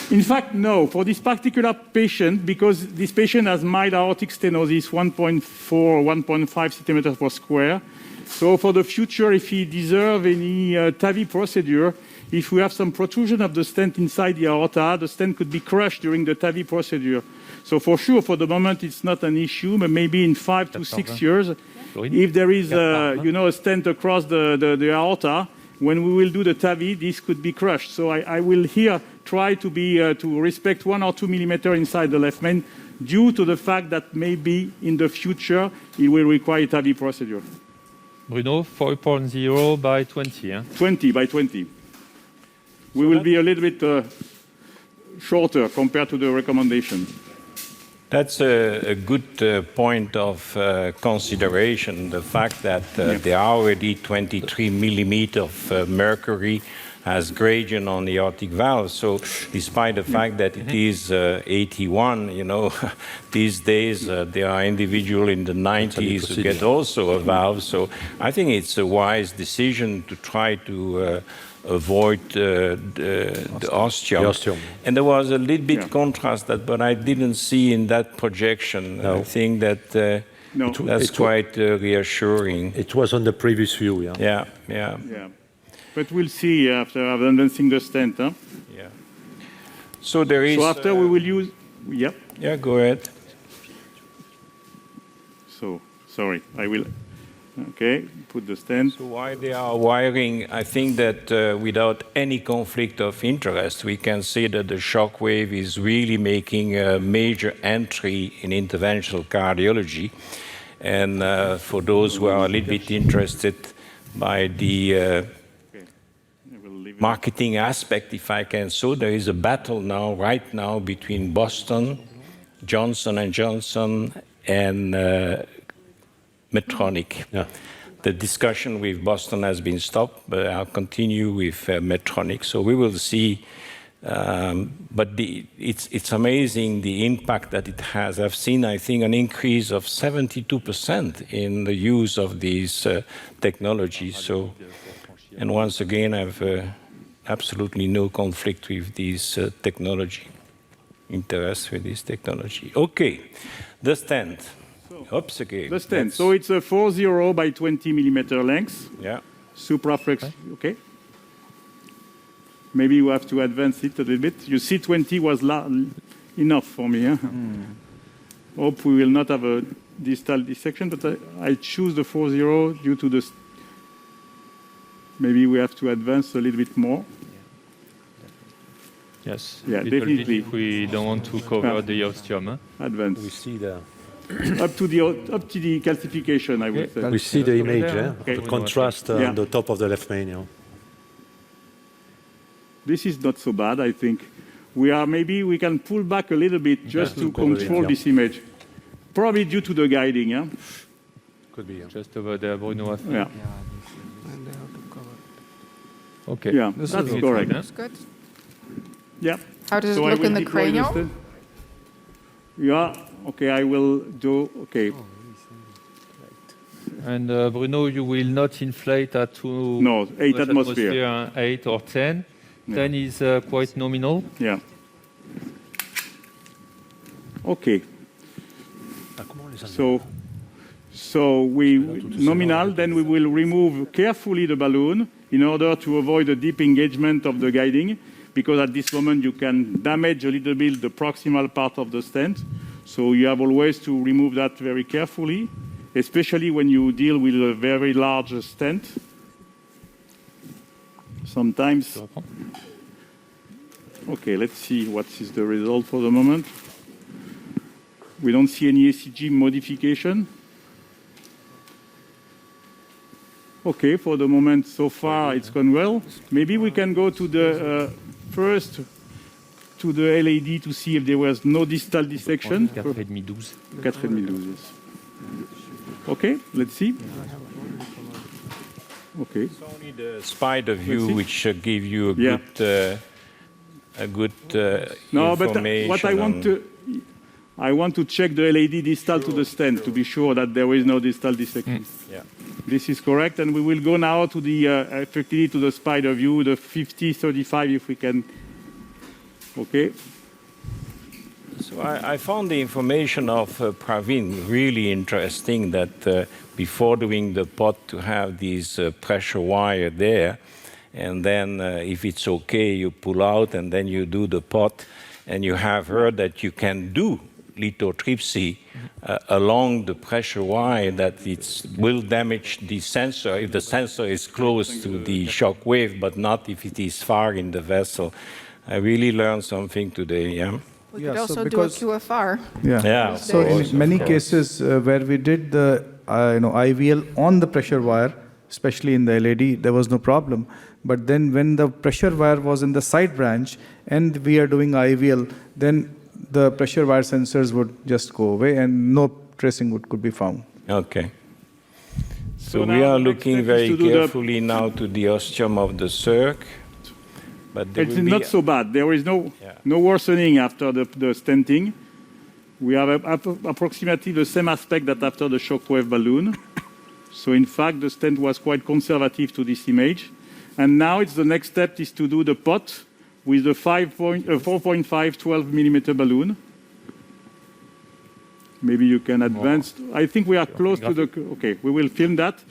In fact, no. For this particular patient, because this patient has mild aortic stenosis, 1.4 or 1.5 centimeters per square. So for the future, if he deserves any TAVI procedure, if we have some protrusion of the stent inside the aorta, the stent could be crushed during the TAVI procedure. So for sure, for the moment, it's not an issue, but maybe in 5 to 6 years, if there is a stent across the aorta, when we will do the TAVI, this could be crushed. So I will here try to respect 1 or 2 millimeter inside the left main, due to the fact that maybe in the future it will require TAVI procedure. Bruno, 4.0 by 20. 20 by 20. We will be a little bit shorter compared to the recommendation. That's a good point of consideration, the fact that there are already 23 millimeters of mercury has gradient on the aortic valve. So despite the fact that it is 81, you know, these days there are individuals in the 90s who get also a valve. So I think it's a wise decision to try to avoid the ostium. And there was a little bit contrast that, but I didn't see in that projection. I think that that's quite reassuring. It was on the previous view, Yeah. But we'll see after advancing the stent. Huh? Yeah. So there is. So after we will use. Yeah. Yeah, go ahead. So sorry, I will. Okay, put the stent. So while they are wiring, I think that without any conflict of interest, we can say that the shock wave is really making a major entry in interventional cardiology. And for those who are a little bit interested by the marketing aspect, if I can so, there is a battle now, right now, between Boston, Johnson & Johnson, and Medtronic. The discussion with Boston has been stopped, but I'll continue with Medtronic. So we will see. But it's amazing the impact that it has. I've seen, I think, an increase of 72% in the use of these technologies. So, and once again, I've absolutely no conflict with this technology, interest with this technology. Okay, the stent. Oops, okay. The stent. So it's a 40 by 20 millimeter length. Yeah. Supraflex. Okay. Maybe you have to advance it a little bit. You see, 20 was enough for me. Huh? Hope we will not have a distal dissection, but I choose the 40 due to the. Maybe we have to advance a little bit more. Yes. Yeah, definitely. If we don't want to cover the ostium. Huh? Advance. We see the up to the calcification, I would say. we see the image, the contrast on the top of the left main. This is not so bad, I think. Maybe we can pull back a little bit just to control this image. Probably due to the guiding, yeah? Could be, Just over there, Bruno. Yeah. Okay. Yeah, that's correct. That's good. Yeah. How does it look in the cranial? Yeah, okay, I will do, okay. And Bruno, you will not inflate at 8 atmosphere. 8 or 10. 10 is quite nominal. Yeah. Okay. So we nominal, then we will remove carefully the balloon in order to avoid a deep engagement of the guiding, because at this moment you can damage a little bit the proximal part of the stent. So you have always to remove that very carefully, especially when you deal with a very large stent. Sometimes. Okay, let's see what is the result for the moment. We don't see any ECG modification. Okay, for the moment, so far it's gone well. Maybe we can go to the first to the LAD to see if there was no distal dissection. 4,5-12. 4,5-12, yes. Okay, let's see. Okay. It's only the spider view which give you a good no, information. But what I want to check the LAD distal to the stent to be sure that there is no distal dissection. Yeah. This is correct, and we will go now to the effectively to the spider view, the 50-35, if we can. Okay. So I found the information of Praveen really interesting, that before doing the pot to have this pressure wire there, and then if it's okay, you pull out and then you do the pot, and you have heard that you can do lithotripsy along the pressure wire, that it will damage the sensor if the sensor is close to the shock wave, but not if it is far in the vessel. I really learned something today, yeah? We could also do a QFR. Yeah. So in many cases where we did the IVL on the pressure wire, especially in the LAD, there was no problem. But then when the pressure wire was in the side branch and we are doing IVL, then the pressure wire sensors would just go away and no tracing could be found. Okay. So we are looking very carefully now to the ostium of the circ. But there It's will be not so bad. There is no worsening after the stenting. We have approximately the same aspect that after the shockwave balloon. So in fact, the stent was quite conservative to this image. And now the next step is to do the pot with the 4.5 12 millimeter balloon. Maybe you can advance. I think we are close to the, okay, we will film that.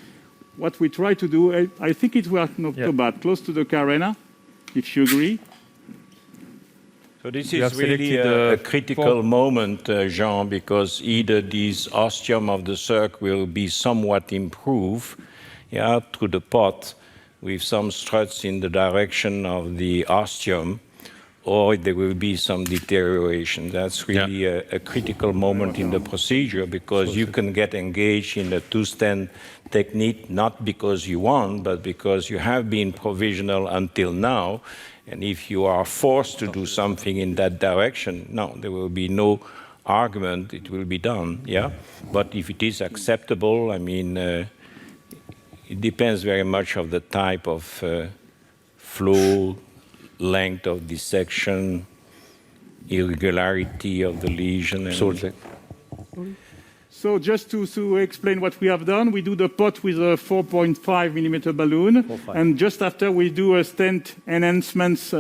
What we try to do, I think it was not so bad, close to the carena, if you agree. So this is really a critical moment, Jean, because either this ostium of the circ will be somewhat improved through the pot with some struts in the direction of the ostium, or there will be some deterioration. That's really a critical moment in the procedure, because you can get engaged in the two-stent technique, not because you want, but because you have been provisional until now. And if you are forced to do something in that direction, no, there will be no argument, it will be done, But if it is acceptable, I mean, it depends very much of the type of flow, length of dissection, irregularity of the lesion. Absolutely. So just to explain what we have done, we do the pot with a 4.5 millimeter balloon, and just after we do a stent enhancements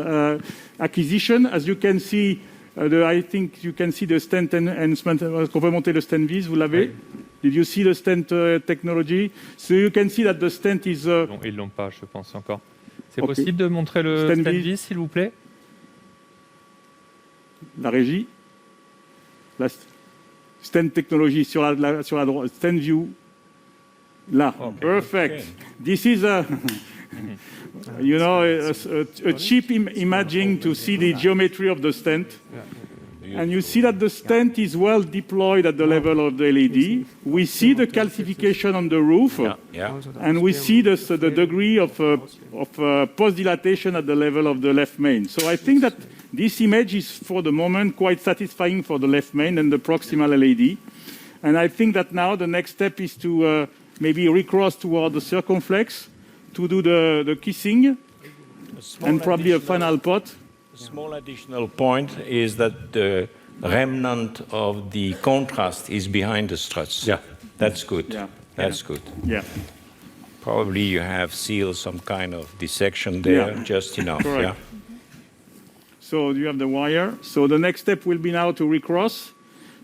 acquisition. As you can see, I think you can see the stent enhancement. On peut monter le stent vis, vous l'avez? Did you see the stent technology? So you can see that the stent is... Non, ils l'ont pas, je pense encore. C'est possible de montrer le stent vis, s'il vous plaît? La régie. La stent technology sur la droite. Stent view. Là. Perfect. Okay. This is a cheap imaging to see the geometry of the stent. And you see that the stent is well deployed at the level of the LED. We see the calcification on the roof, and we see the degree of post-dilatation at the level of the left main. So I think that this image is, for the moment, quite satisfying for the left main and the proximal LED. And I think that now the next step is to maybe recross toward the circumflex to do the kissing, and probably a final pot. A small additional point is that the remnant of the contrast is behind the struts. Yeah. That's good. Yeah. That's good. Yeah. Probably you have sealed some kind of dissection there, just enough. Correct. Yeah. So you have the wire. So the next step will be now to recross.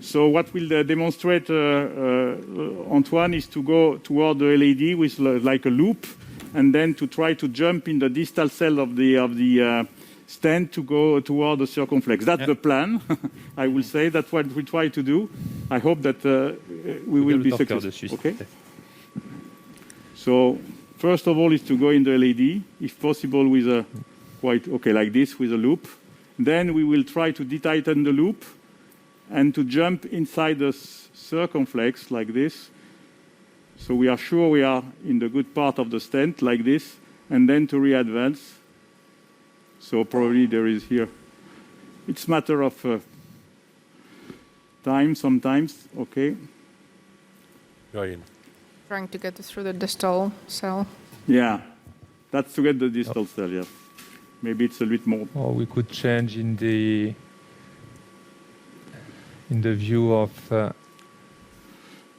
So what will demonstrate Antoine is to go toward the LED with like a loop, and then to try to jump in the distal cell of the stent to go toward the circumflex. That's the plan. I will say that's what we try to do. I hope that we will be successful. Okay. So first of all is to go in the LED, if possible with a like this with a loop. Then we will try to detighten the loop and to jump inside the circumflex like this. So we are sure we are in the good part of the stent like this, and then to re-advance. So probably there is here. It's a matter of time sometimes. Okay. Trying to get through the distal cell. Yeah, that's to get the distal cell, yeah. Maybe it's a little bit more. Or we could change in the view of...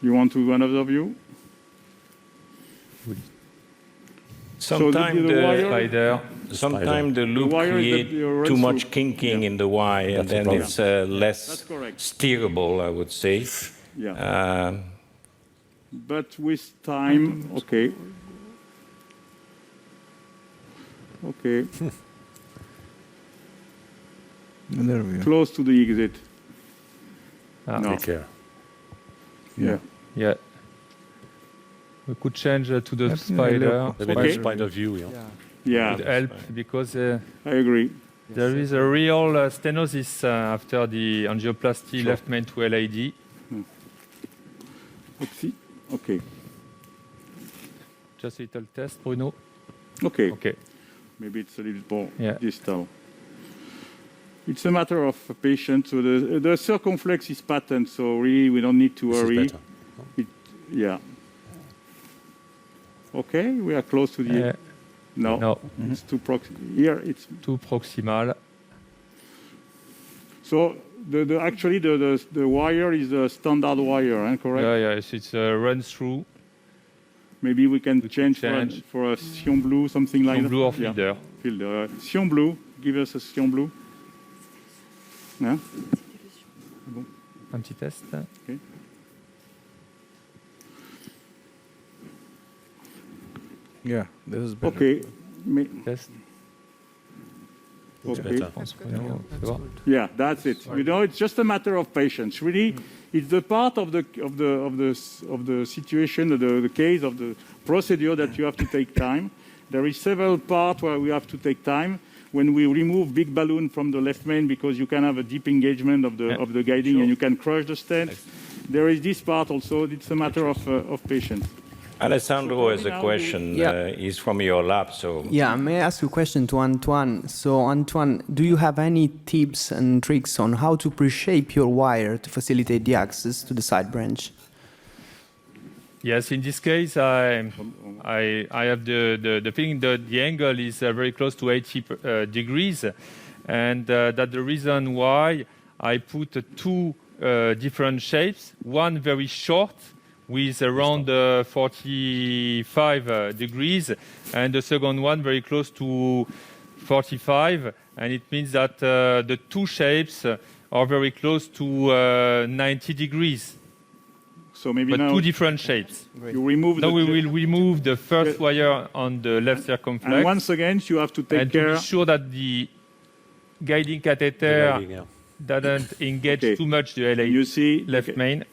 You want to do another view? Sometimes the loop creates too much kinking in the wire, and then it's less steerable, I would say. Yeah. But with time, okay. There we go. Close to the exit. No. Take care. Yeah. We could change to the spider. The spider view, Yeah. Would help because I agree. there is a real stenosis after the angioplasty left main to LAD. Let's see. Okay. Just a little test, Bruno. Okay. Okay. Maybe it's a little more Yeah. distal. It's a matter of patience. So the circumflex is patent, so really we don't need to worry. Yeah. Okay, we are close to the... No, No. it's too proximal. Here it's Too proximal. so actually the wire is a standard wire, correct? Yeah, yes, it's run through. Maybe we can change change. for a Sion blue, something like Sion that. blue or filter. Filter. Sion blue. Give us a Sion blue. Yeah. Un petit test. Okay. Yeah, this is better. Okay. Test. Okay. C'est bon. Yeah, that's it. You know, it's just a matter of patience. Really, it's the part of the situation, the case of the procedure that you have to take time. There is several parts where we have to take time. When we remove big balloon from the left main, because you can have a deep engagement of the guiding, and you can crush the stent. There is this part also. It's a matter of patience. Alessandro has a question. He's from your lab, so... Yeah, may I ask you a question to Antoine? So, Antoine, do you have any tips and tricks on how to pre-shape your wire to facilitate the access to the side branch? Yes, in this case, I have the feeling that the angle is very close to 80 degrees, and that's the reason why I put two different shapes. One very short, with around 45 degrees, and the second one very close to 45, and it means that the two shapes are very close to 90 degrees. So maybe but now two different shapes. You remove. Now we will remove the first wire on the left circumflex. And once again, you have to take care. To be sure that the guiding catheter doesn't engage too much the LA you see, left main.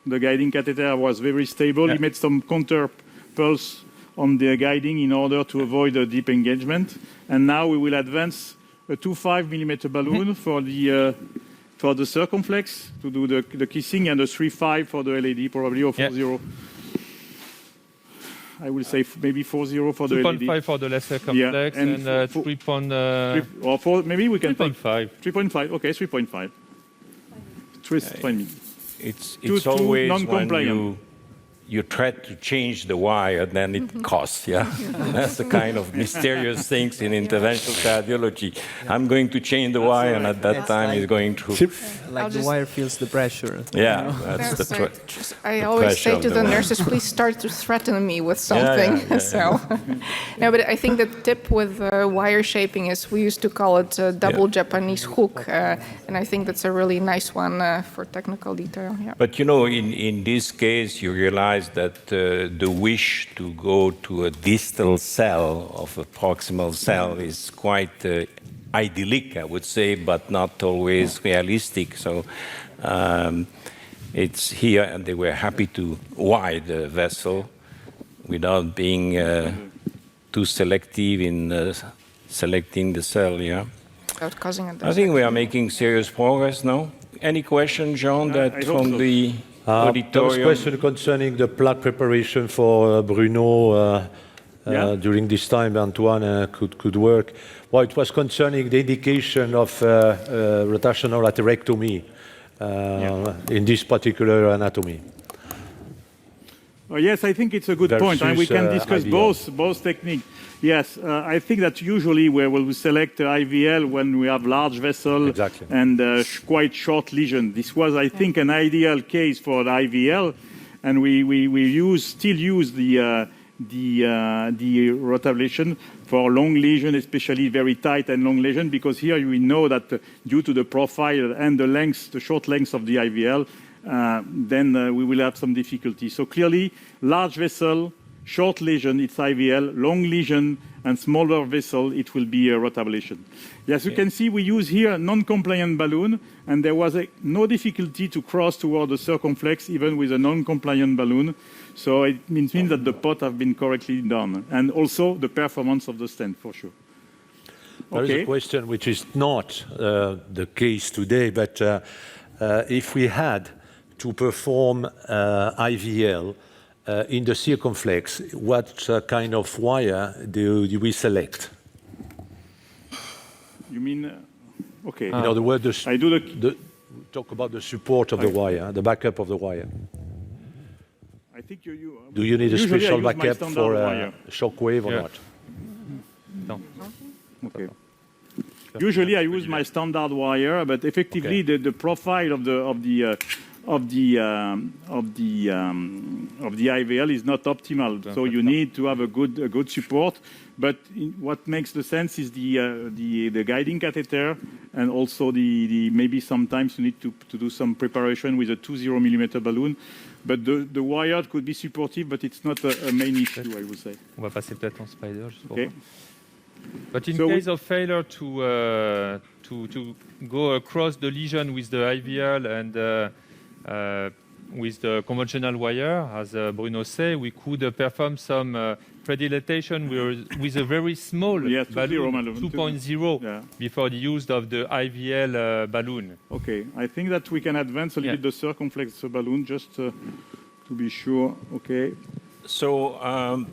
The guiding catheter was very stable. He made some counter pulse on the guiding in order to avoid a deep engagement. And now we will advance a 2.5 millimeter balloon for the circumflex to do the kissing, and a 3.5 for the LAD, probably, or 4.0. I will say maybe 4.0 for the LAD. 2.5 for the left circumflex, and 3. Or 4, maybe we can 3.5. 3.5. Okay, 3.5. Twist, find me. It's always when you try to change the wire, then it costs, That's the kind of mysterious things in interventional cardiology. I'm going to change the wire, and at that time it's going to... Like the wire feels the pressure. Yeah, that's the I always say to the nurses, please start to threaten me with something. No, but I think the tip with wire shaping is, we used to call it double Japanese hook, and I think that's a really nice one for technical detail. Yeah. But you know, in this case, you realize that the wish to go to a distal cell of a proximal cell is quite idyllic, I would say, but not always realistic. So it's here, and they were happy to wide the vessel without being too selective in selecting the cell, Without causing a I think we are making serious progress now. Any question, Jean, that from the auditorium? There was a question concerning the plaque preparation for Bruno during this time Antoine could work. Well, it was concerning the indication of rotational atherectomy in this particular anatomy. Yes, I think it's a good point, and we can discuss both techniques. Yes, I think that usually we will select IVL when we have large vessel and quite short lesion. This was, I think, an ideal case for the IVL, and we still use the rotablation for long lesion, especially very tight and long lesion, because here we know that due to the profile and the short length of the IVL, then we will have some difficulty. So clearly, large vessel, short lesion, it's IVL, long lesion, and smaller vessel, it will be a rotablation. Yes, you can see we use here a non-compliant balloon, and there was no difficulty to cross toward the circumflex, even with a non-compliant balloon. So it means that the pot have been correctly done, and also the performance of the stent, for sure. There is a question which is not the case today, but if we had to perform IVL in the circumflex, what kind of wire do we select? You mean, okay. In other words, talk about the support of the wire, the backup of the wire. I think do you need a special backup for a shock wave or not? No. Okay. Usually I use my standard wire, but effectively the profile of the IVL is not optimal. So you need to have a good support. But what makes the sense is the guiding catheter, and also maybe sometimes you need to do some preparation with a 20 millimeter balloon. But the wire could be supportive, but it's not a main issue, I would say. On va passer peut-être en spider. Juste pour Okay. But in case of failure to go across the lesion with the IVL and with the conventional wire, as Bruno said, we could perform some predilatation with a very small balloon, 2.0, before the use of the IVL balloon. Okay, I think that we can advance a little bit the circumflex balloon just to be sure. Okay. So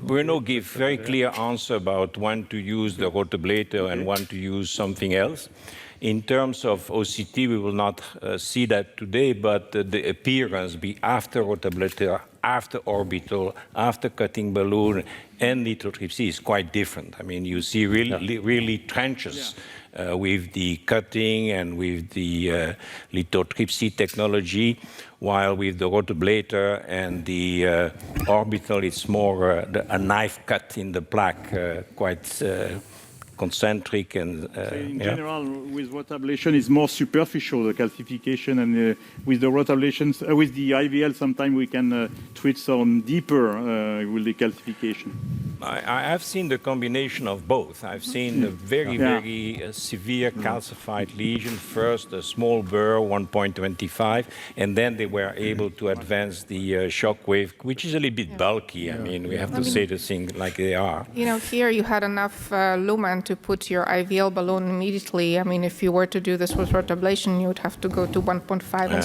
Bruno gave very clear answer about when to use the rotablator and when to use something else. In terms of OCT, we will not see that today, but the appearance be after rotablator, after orbital, after cutting balloon, and lithotripsy is quite different. I mean, you see really trenches with the cutting and with the lithotripsy technology, while with the rotablator and the orbital, it's more a knife cut in the plaque, quite concentric. And in general, with rotablation, it's more superficial, the calcification, and with the rotablations, with the IVL, sometimes we can treat some deeper with the calcification. I have seen the combination of both. I've seen a very severe calcified lesion, first a small burr, 1.25, and then they were able to advance the shock wave, which is a little bit bulky. I mean, we have to say the thing like they are. You know, here you had enough lumen to put your IVL balloon immediately. I mean, if you were to do this with rotablation, you would have to go to 1.5 and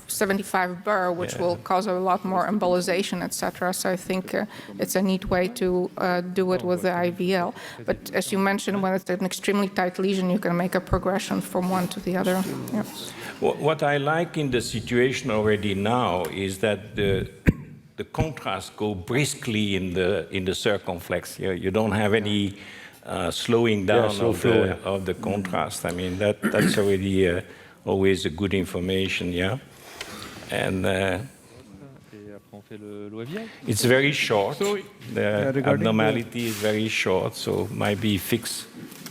75 burr, which will cause a lot more embolization, etc. So I think it's a neat way to do it with the IVL. But as you mentioned, when it's an extremely tight lesion, you can make a progression from one to the other. Yeah. What I like in the situation already now is that the contrast go briskly in the circumflex. You don't have any slowing down of the contrast. I mean, that's already always a good information, yeah. And it's very short. The abnormality is very short, so might be fixed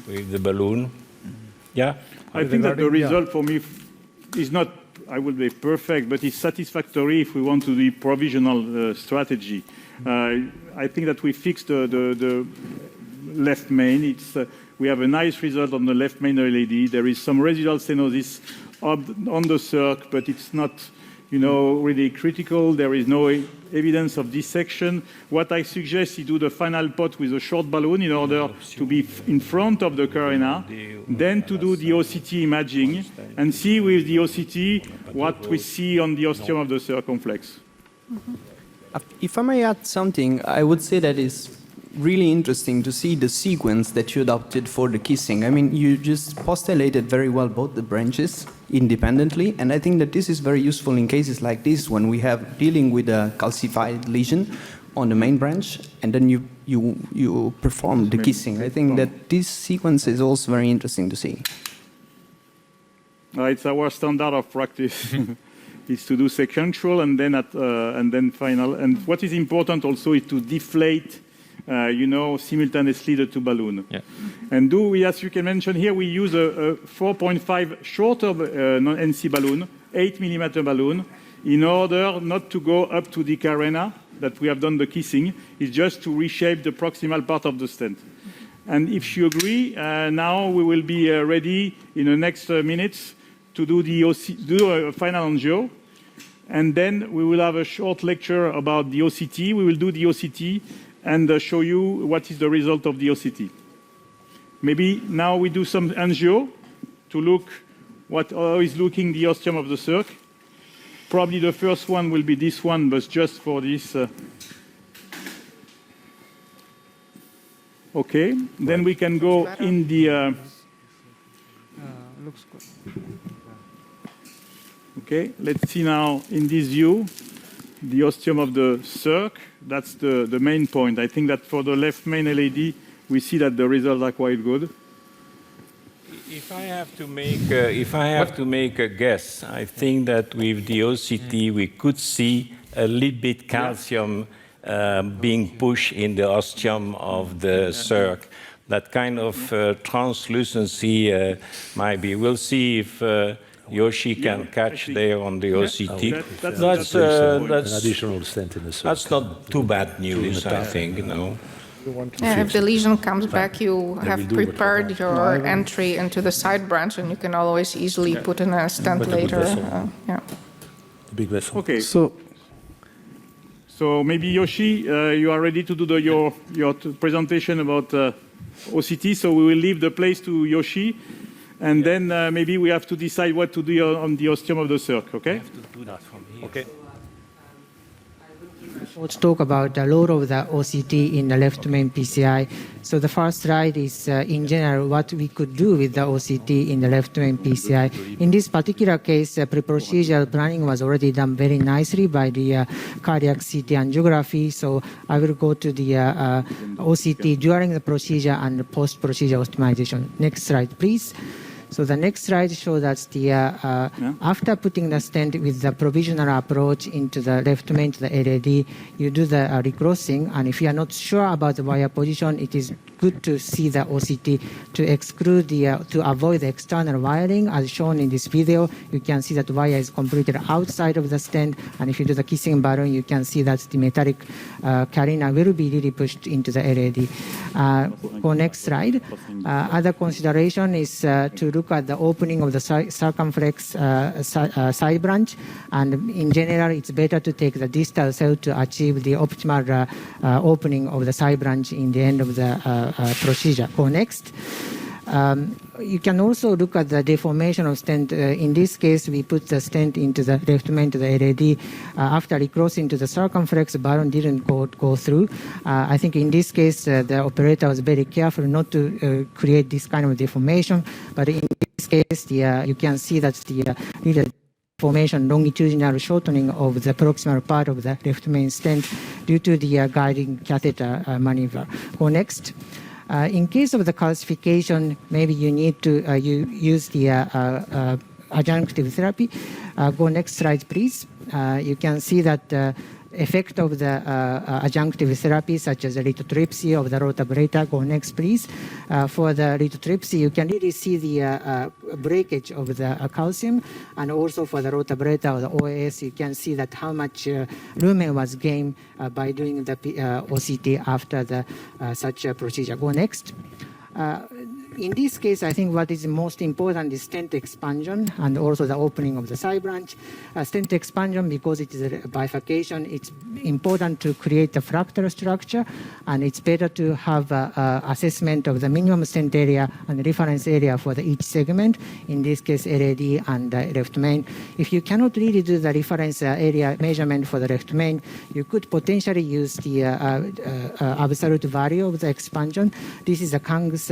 with the balloon. Yeah? I think that the result for me is not, I would say, perfect, but it's satisfactory if we want to do provisional strategy. I think that we fixed the left main. We have a nice result on the left main LED. There is some residual stenosis on the circ, but it's not, really critical. There is no evidence of dissection. What I suggest is do the final pot with a short balloon in order to be in front of the carina, then to do the OCT imaging and see with the OCT what we see on the ostium of the circumflex. If I may add something, I would say that it's really interesting to see the sequence that you adopted for the kissing. I mean, you just postulated very well both the branches independently, and I think that this is very useful in cases like this when we have dealing with a calcified lesion on the main branch, and then you perform the kissing. I think that this sequence is also very interesting to see. It's our standard of practice. Is to do sequential and then final. And what is important also is to deflate simultaneously the two balloons. Yeah. And as you can mention here, we use a 4.5 shorter NC balloon, 8 millimeter balloon, in order not to go up to the carina that we have done the kissing. It's just to reshape the proximal part of the stent. And if you agree, now we will be ready in the next minutes to do a final angio. And then we will have a short lecture about the OCT. We will do the OCT and show you what is the result of the OCT. Maybe now we do some angio to look how is looking the ostium of the circ. Probably the first one will be this one, but just for this. Okay, then we can go in the. Looks good. Okay, let's see now in this view the ostium of the circ. That's the main point. I think that for the left main LED, we see that the results are quite good. If I have to make a guess, I think that with the OCT we could see a little bit calcium being pushed in the ostium of the circ. That kind of translucency might be. We'll see if Yoshi can catch there on the OCT. That's an additional stent in the circ. That's not too bad news, I think. No. Yeah, if the lesion comes back, you have prepared your entry into the side branch, and you can always easily put in a stent later. Yeah. Big vessel. Okay. So maybe Yoshi, you are ready to do your presentation about OCT. So we will leave the place to Yoshi, and then maybe we have to decide what to do on the ostium of the circ. Okay. I have to do that from here. Okay. Let's talk about the role of the OCT in the left main PCI. So the first slide is, in general, what we could do with the OCT in the left main PCI. In this particular case, pre-procedural planning was already done very nicely by the cardiac CT angiography. So I will go to the OCT during the procedure and post-procedure optimization. Next slide, please. So the next slide shows that the after putting the stent with the provisional approach into the left main to the LAD, you do the recrossing, and if you are not sure about the wire position, it is good to see the OCT to exclude to avoid the external wiring. As shown in this video, you can see that the wire is completed outside of the stent, and if you do the kissing balloon, you can see that the metallic carina will be really pushed into the LAD. Go next slide. Other consideration is to look at the opening of the circumflex side branch, and in general, it's better to take the distal cell to achieve the optimal opening of the side branch in the end of the procedure. Go next. You can also look at the deformation of stent. In this case, we put the stent into the left main to the LAD. After recrossing to the circumflex, balloon didn't go through. I think in this case, the operator was very careful not to create this kind of deformation. But in this case, you can see that the formation longitudinal shortening of the proximal part of the left main stent due to the guiding catheter maneuver. Go next. In case of the calcification, maybe you need to use the adjunctive therapy. Go next slide, please. You can see that effect of the adjunctive therapy, such as the lithotripsy of the rotablator. Go next, please. For the lithotripsy, you can really see the breakage of the calcium, and also for the rotablator or the OAS, you can see that how much lumen was gained by doing the OCT after the such a procedure. Go next. In this case, I think what is most important is stent expansion and also the opening of the side branch. Stent expansion, because it is a bifurcation, it's important to create a fractal structure, and it's better to have assessment of the minimum stent area and reference area for each segment, in this case LAD and left main. If you cannot really do the reference area measurement for the left main, you could potentially use the absolute value of the expansion. This is a Kang's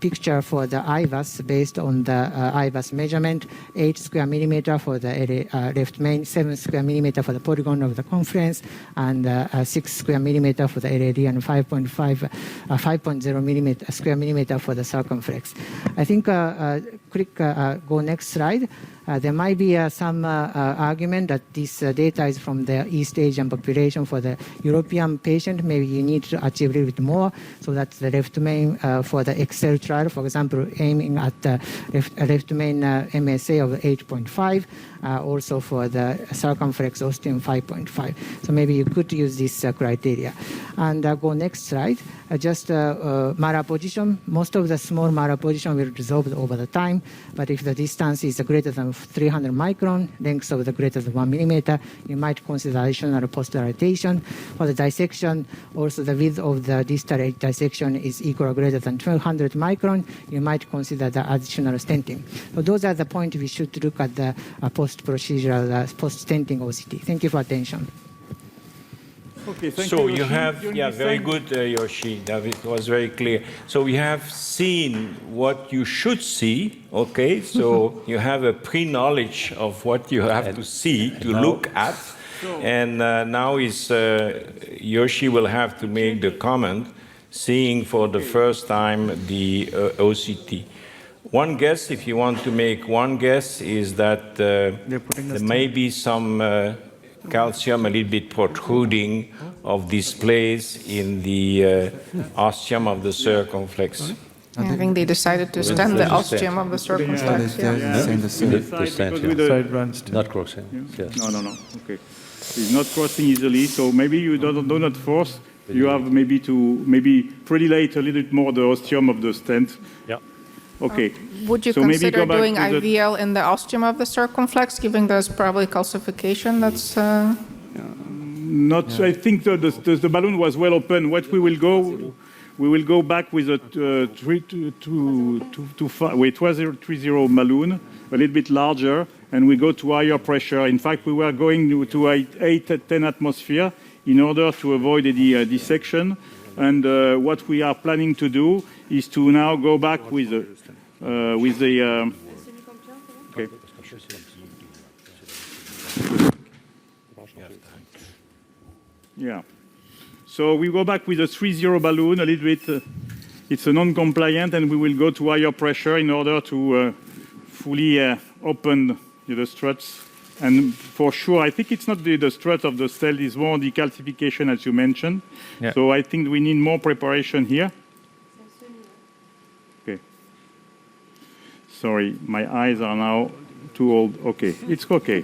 picture for the IVAS based on the IVAS measurement, 8 square millimeter for the left main, 7 square millimeter for the polygon of the conference, and 6 square millimeter for the LAD, and 5.0 square millimeter for the circumflex. I think go next slide. There might be some argument that this data is from the East Asian population. For the European patient, maybe you need to achieve a little bit more, so that the left main for the Excel trial, for example, aiming at the left main MSA of 8.5, also for the circumflex ostium 5.5. So maybe you could use this criteria. And go next slide. Just malapposition. Most of the small malapposition will resolve over the time, but if the distance is greater than 300 micron, length of the greater than 1 millimeter, you might consider additional post-dilatation. For the dissection, also the width of the distal dissection is equal or greater than 1200 micron, you might consider the additional stenting. So those are the points we should look at the post-procedural, post-stenting OCT. Thank you for attention. Okay, thank so you have, yeah, very good, Yoshi. That was very clear. So we have seen what you should see, okay? So you have a pre-knowledge of what you have to see, to look at. And now is Yoshi will have to make the comment. seeing for the first time the OCT. One guess, if you want to make one guess, is that there may be some calcium a little bit protruding of displays in the ostium of the circumflex. I think they decided to stent the ostium of the circumflex. The stent, Side branch. not crossing. Yes. No. Okay. It's not crossing easily, so maybe you do not force. You have maybe to predilate a little bit more the ostium of the stent. Yeah. Okay. Would you So maybe consider go back doing to the- IVL in the ostium of the circumflex, given there's probably calcification that's... Not. I think the balloon was well open. What we will go back with a 30 balloon, a little bit larger, and we go to higher pressure. In fact, we were going to 8-10 atmosphere in order to avoid the dissection. And what we are planning to do is to now go back with the okay. Yeah. So we go back with a 30 balloon, a little bit, it's a non-compliant, and we will go to higher pressure in order to fully open the struts. And for sure, I think it's not the strut of the cell, it's more the calcification, as you mentioned. Yeah. So I think we need more preparation here. Okay. Sorry, my eyes are now too old. Okay, it's okay.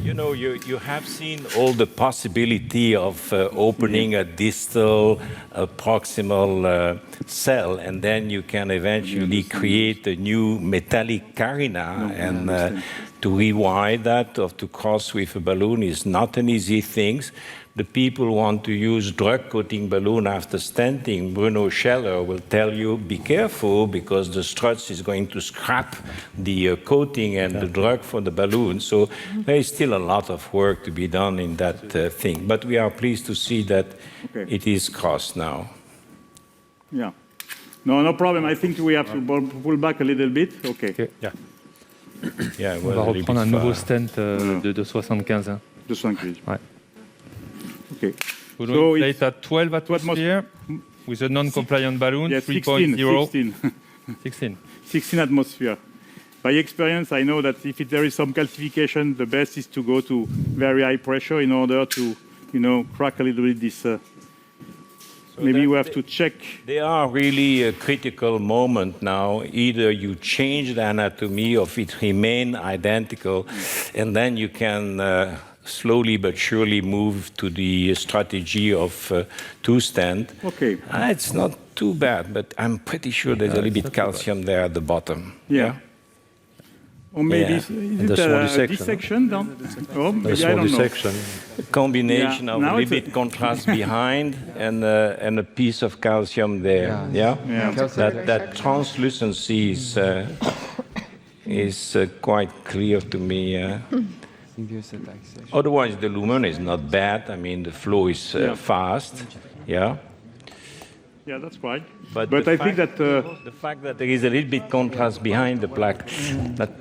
You know, you have seen all the possibility of opening a distal, a proximal cell, and then you can eventually create a new metallic carina, and to rewire that or to cross with a balloon is not an easy thing. The people want to use drug-coating balloon after stenting. Bruno Scheller will tell you, be careful, because the struts is going to scrap the coating and the drug for the balloon. So there is still a lot of work to be done in that thing. But we are pleased to see that it is crossed now. Yeah. No problem. I think we have to pull back a little bit. Okay. Yeah. Yeah, On va reprendre un nouveau stent de 75. Hein. De 75. Ouais. Okay. We So will it's plate at 12 atmosphere with a non-compliant balloon, yeah, 3.0. 16 atmosphere. By experience, I know that if there is some calcification, the best is to go to very high pressure in order to, crack a little bit this. So maybe we have to check. They are really a critical moment now. Either you change the anatomy or it remain identical, and then you can slowly but surely move to the strategy of two stent. Okay. It's not too bad, but I'm pretty sure there's a little bit calcium there at the bottom. Yeah. Or maybe Yeah. is it a dissection down? Oh, maybe I don't know. A combination of a now little it's bit contrast behind and a piece of calcium there. Yeah. That translucency is quite clear to me. Otherwise, the lumen is not bad. I mean, the flow is fast. Yeah. Yeah, that's right. But I think that the fact that there is a little bit contrast behind the plaque, that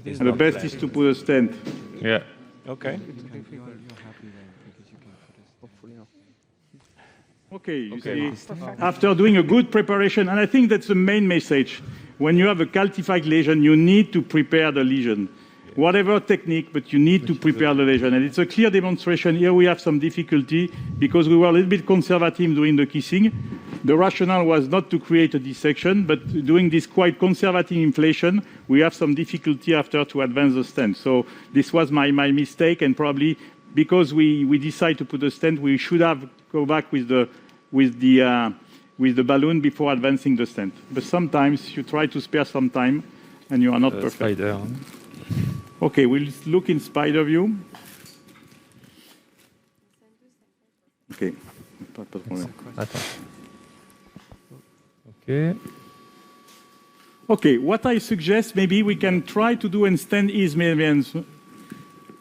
is the not best bad. is to put a stent. Yeah. Okay. Okay, you see, after doing a good preparation, and I think that's the main message. When you have a calcified lesion, you need to prepare the lesion. Whatever technique, but you need to prepare the lesion. And it's a clear demonstration. Here we have some difficulty because we were a little bit conservative doing the kissing. The rationale was not to create a dissection, but doing this quite conservative inflation, we have some difficulty after to advance the stent. So this was my mistake, and probably because we decide to put a stent, we should have go back with the balloon before advancing the stent. But sometimes you try to spare some time, and you are not perfect. Spider. Okay, we'll look in spider view. Okay. Pas de problème. Attends. Okay. Okay, what I suggest, maybe we can try to do and stand ease movements.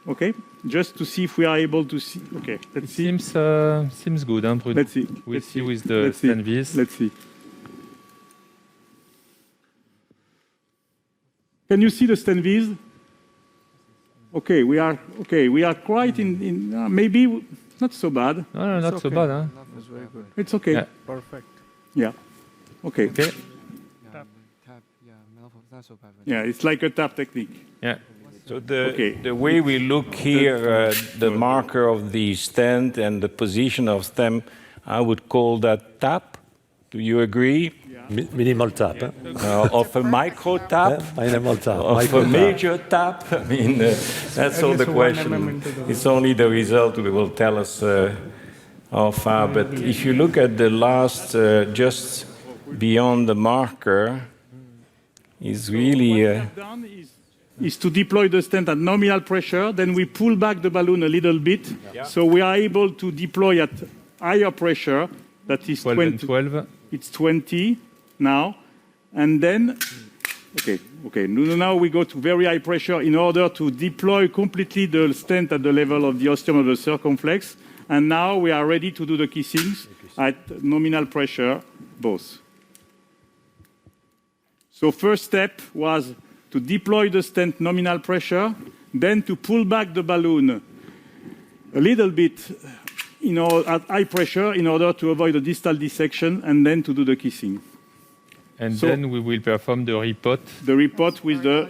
Okay, just to see if we are able to see. Okay, let's see. Seems good, hein, Bruno? Let's see. We'll Let's see see. with the Let's see. stent vis. Let's see. Can you see the stent vis? Okay, we are quite in maybe not so bad. No, not so bad, huh? It's very good. It's okay. Yeah. Perfect. Yeah. Okay. Okay. Yeah, it's like a tap technique. Yeah. So the way we look here, the marker of the stent and the position of stem, I would call that tap. Do you agree? Minimal tap. Of a micro tap? Minimal tap. Of a major tap? I mean, that's all the question. It's only the result we will tell us how far. But if you look at the last, just beyond the marker, is really... What we have done is to deploy the stent at nominal pressure, then we pull back the balloon a little bit, so we are able to deploy at higher pressure, that is 12 and 12. It's 20 now, and then, now we go to very high pressure in order to deploy completely the stent at the level of the ostium of the circumflex, and now we are ready to do the kissings at nominal pressure, both. So first step was to deploy the stent nominal pressure, then to pull back the balloon a little bit at high pressure in order to avoid the distal dissection, and then to do the kissing. And then we will perform the repot. The repot with the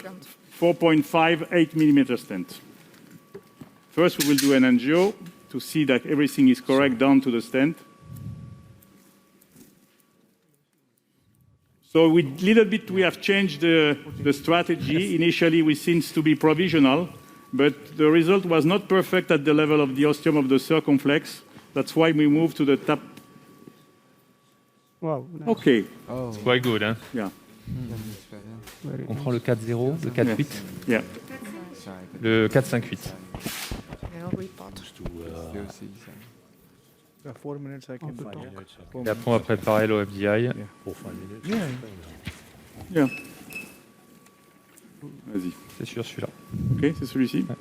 4.5 8mm stent. First, we will do an angio to see that everything is correct down to the stent. So we have changed the strategy. Initially, we seemed to be provisional, but the result was not perfect at the level of the ostium of the circumflex. That's why we moved to the tap. Wow. Nice. Okay. It's quite good, hein? Yeah. On prend le 4-0, le 4-8, Yeah. le 4-5-8. Yeah, 4 minutes I can talk. Et après, on va préparer l'OFDI. Yeah. Vas-y. C'est sûr, celui-là. Ok, c'est celui-ci. Ouais.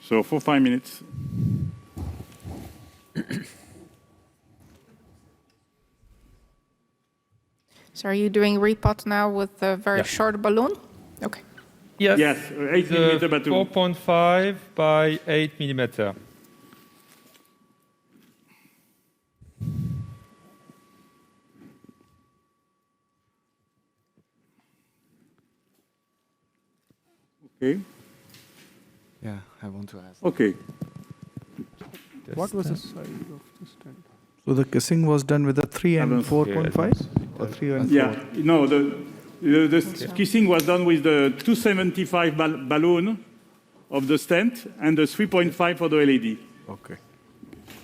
So, for 5 minutes. So are you doing repot now with a very short balloon? Okay. Yes. Yes, 8mm balloon. 4.5 by 8mm. Okay. Yeah, I want to ask. Okay. What was the size of the stent? So the kissing was done with a 3 and 4.5? Or 3 and 4? Yeah, no, the kissing was done with the 275 balloon of the stent and the 3.5 for the LED. Okay.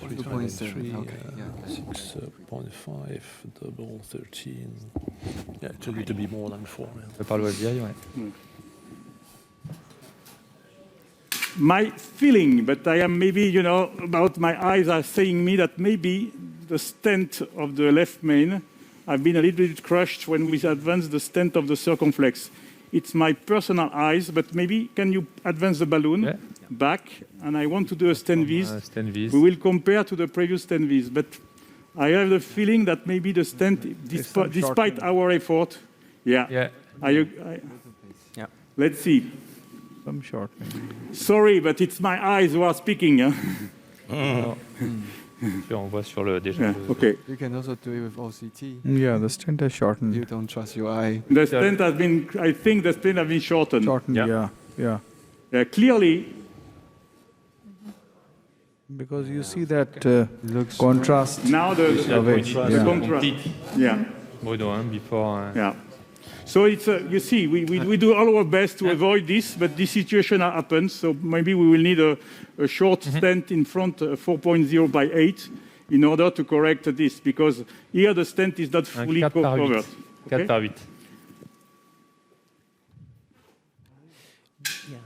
2.7. Okay. Yeah. 6.5 double 13. Yeah, it's a little bit more than 4. Par l'OFDI, ouais. My feeling, but I am maybe, about my eyes are saying me that maybe the stent of the left main have been a little bit crushed when we advance the stent of the circumflex. It's my personal eyes, but maybe can you advance the balloon back? And I want to do a stent vis. We will compare to the previous stent vis, but I have the feeling that maybe the stent, despite our effort, let's see. Some short. Sorry, but it's my eyes who are speaking. On voit sur le déjà. Okay. You can also do it with OCT. Yeah, the stent has shortened. You don't trust your eye. The stent has been, I think the stent has been shortened. Yeah. Clearly. Because you see that contrast. Now the contrast. Yeah. Bruno, before. Yeah. So it's you see, we do all our best to avoid this, but this situation happens. So maybe we will need a short stent in front, 4.0 by 8, in order to correct this, because here the stent is not fully covered. 4 par 8.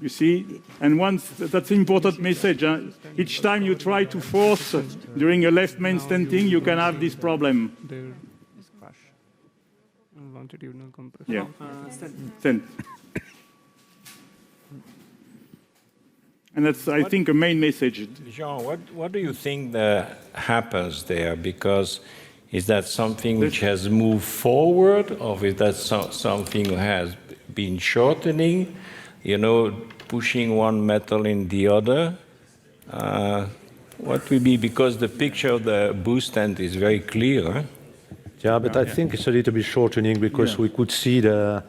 You see, and once that's an important message. Each time you try to force during a left main stenting, you can have this problem. Longitudinal compression. Yeah. Stent. And that's, I think, a main message. Jean, what do you think happens there? Because is that something which has moved forward, or is that something that has been shortening? pushing one metal in the other. What will be, because the picture of the boost stent is very clear. Huh? Yeah, but I think it's a little bit shortening because we could see the,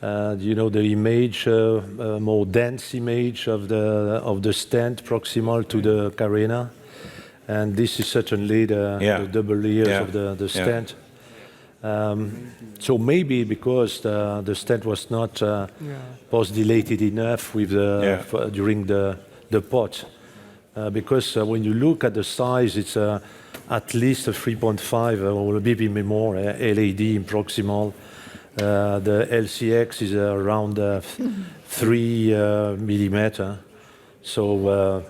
the image, more dense image of the stent proximal to the carina, and this is certainly the double layers of the stent. So maybe because the stent was not post-dilated enough with during the pot, because when you look at the size, it's at least a 3.5 or a bit more LAD in proximal. The LCX is around 3 millimeter. So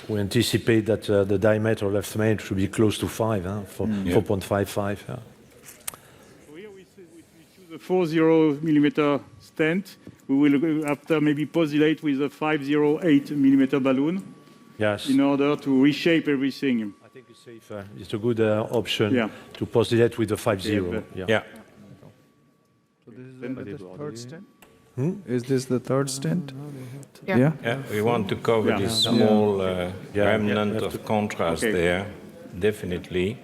we anticipate that the diameter of left main should be close to 5, 4.55. So here we choose a 40 millimeter stent. We will, after maybe post-dilate with a 508 millimeter balloon. Yes. In order to reshape everything. I think it's safer. It's a good option to post-dilate with the 5.0. Yeah. So this is the third stent? Is this the third stent? Yeah. We want to cover this small remnant of contrast there, definitely,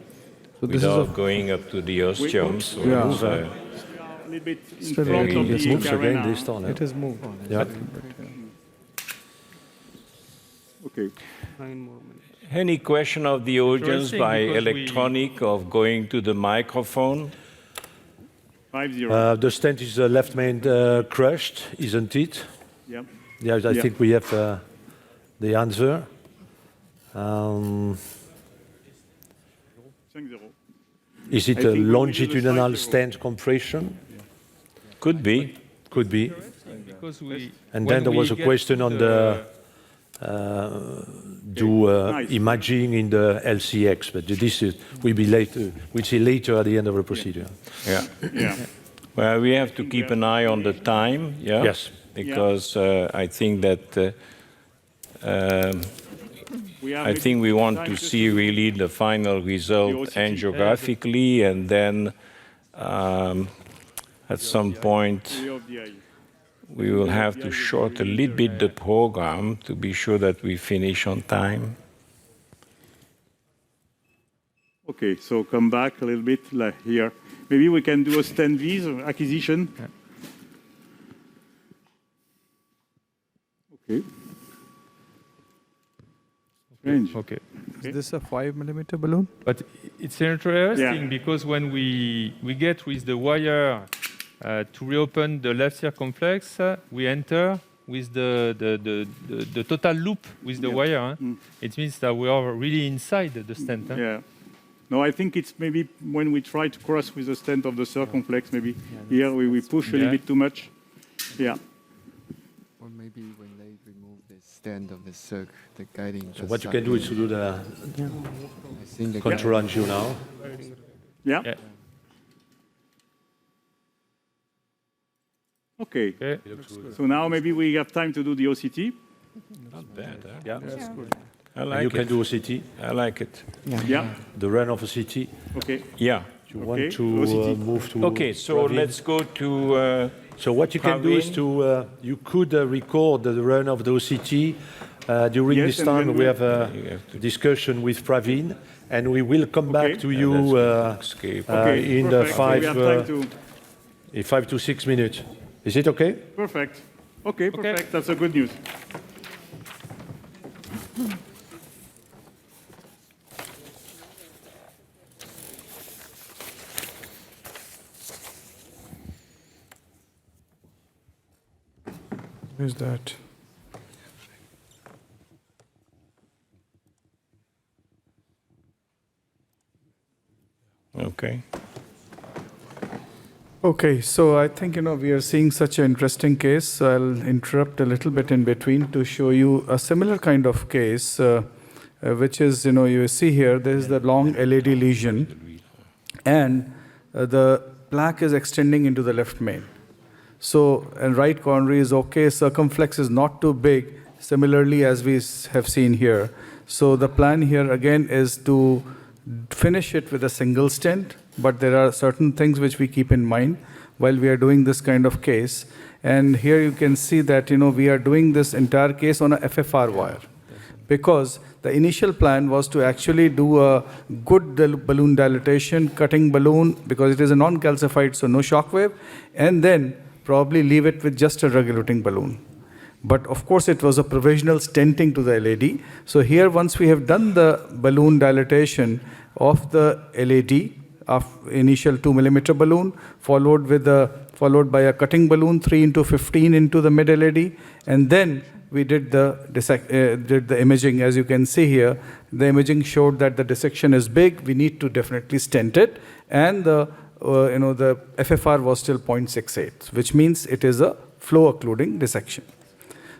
So this without going up to the osteum. So it's, A little bit in front of It the moves again carina. this time. It has moved. Yeah. Okay. any question of the audience Interesting, by because electronic of going to the microphone? 5-0. The stent is left main crushed, isn't it? Yep. Yes, I think we have the answer. 5-0. Is it I a think we will longitudinal use a 5-0. stent compression? Could be. Could be. Because we, And when then there was we a get question to on the Nice. imaging in the LCX, but this will be later. We'll see later at the end of the procedure. Yeah. Yeah. Well, we have to keep an eye on the time, yeah? Yes. Because I think that We have I maybe think we want time to just see really the final result OCT. angiographically, and then at some point Clear of the eye. we will have to short a little bit the program to be sure that we finish on time. Okay, so come back a little bit like here. Maybe we can do a stent vis acquisition. Okay. Strange. Okay. Is this a 5 millimeter balloon? But it's interesting because when we get with the wire to reopen the left circumflex, we enter with the total loop with the wire. It means that we are really inside the stent. Yeah. No, I think it's maybe when we try to cross with the stent of the circumflex, maybe here we push a little bit too much. Yeah. Or maybe when they remove the stand of the circ, the guiding. So what you can do is to do the I think the control angio now. Yeah. Yeah. Okay. Okay. So now maybe we have time to do the OCT. Not bad, huh? Yeah. I And like you can it. do a CT, I like it. Yeah. the run of a CT. Okay. Yeah. You Okay, want to OCT. move to Okay, so Praveen? let's go to So what you can do is Praveen. to you could record the run of the OCT. During Yes, this and time, then we we- have a You have to- discussion with Praveen, and we will come Okay. back to you escape. Okay. in perfect. So we have time to. in 5 to 6 minutes. Is it okay? Perfect. Okay, perfect. That's a good news. Where's that? Okay. Okay, so I think, we are seeing such an interesting case. So I'll interrupt a little bit in between to show you a similar kind of case, which is, you see here, there is the long LAD lesion, and the plaque is extending into the left main. So, and right coronary is okay, circumflex is not too big, similarly as we have seen here. So the plan here again is to finish it with a single stent, but there are certain things which we keep in mind while we are doing this kind of case. And here you can see that, we are doing this entire case on a FFR wire, because the initial plan was to actually do a good balloon dilatation, cutting balloon, because it is a non-calcified, so no shock wave, and then probably leave it with just a drug-eluting balloon. But of course, it was a provisional stenting to the LAD. So here, once we have done the balloon dilatation of the LAD, of initial 2 millimeter balloon, followed by a cutting balloon 3x15 into the mid LAD, and then we did the imaging. As you can see here, the imaging showed that the dissection is big. We need to definitely stent it, and the FFR was still 0.68, which means it is a flow occluding dissection.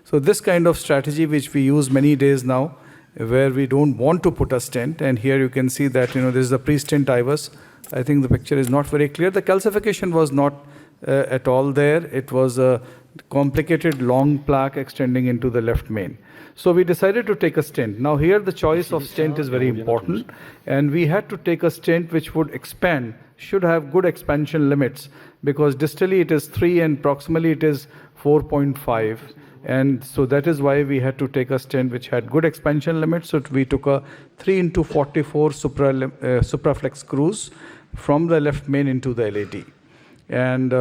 So this kind of strategy, which we use many days now, where we don't want to put a stent, and here you can see that this is the pre-stent IVUS. I think the picture is not very clear. The calcification was not at all there. It was a complicated long plaque extending into the left main. So we decided to take a stent. Now here the choice of stent is very important, and we had to take a stent which would expand, should have good expansion limits, because distally it is 3 and proximally it is 4.5. And so that is why we had to take a stent which had good expansion limits. So we took a 3x44 Supraflex Cruz from the left main into the LAD. And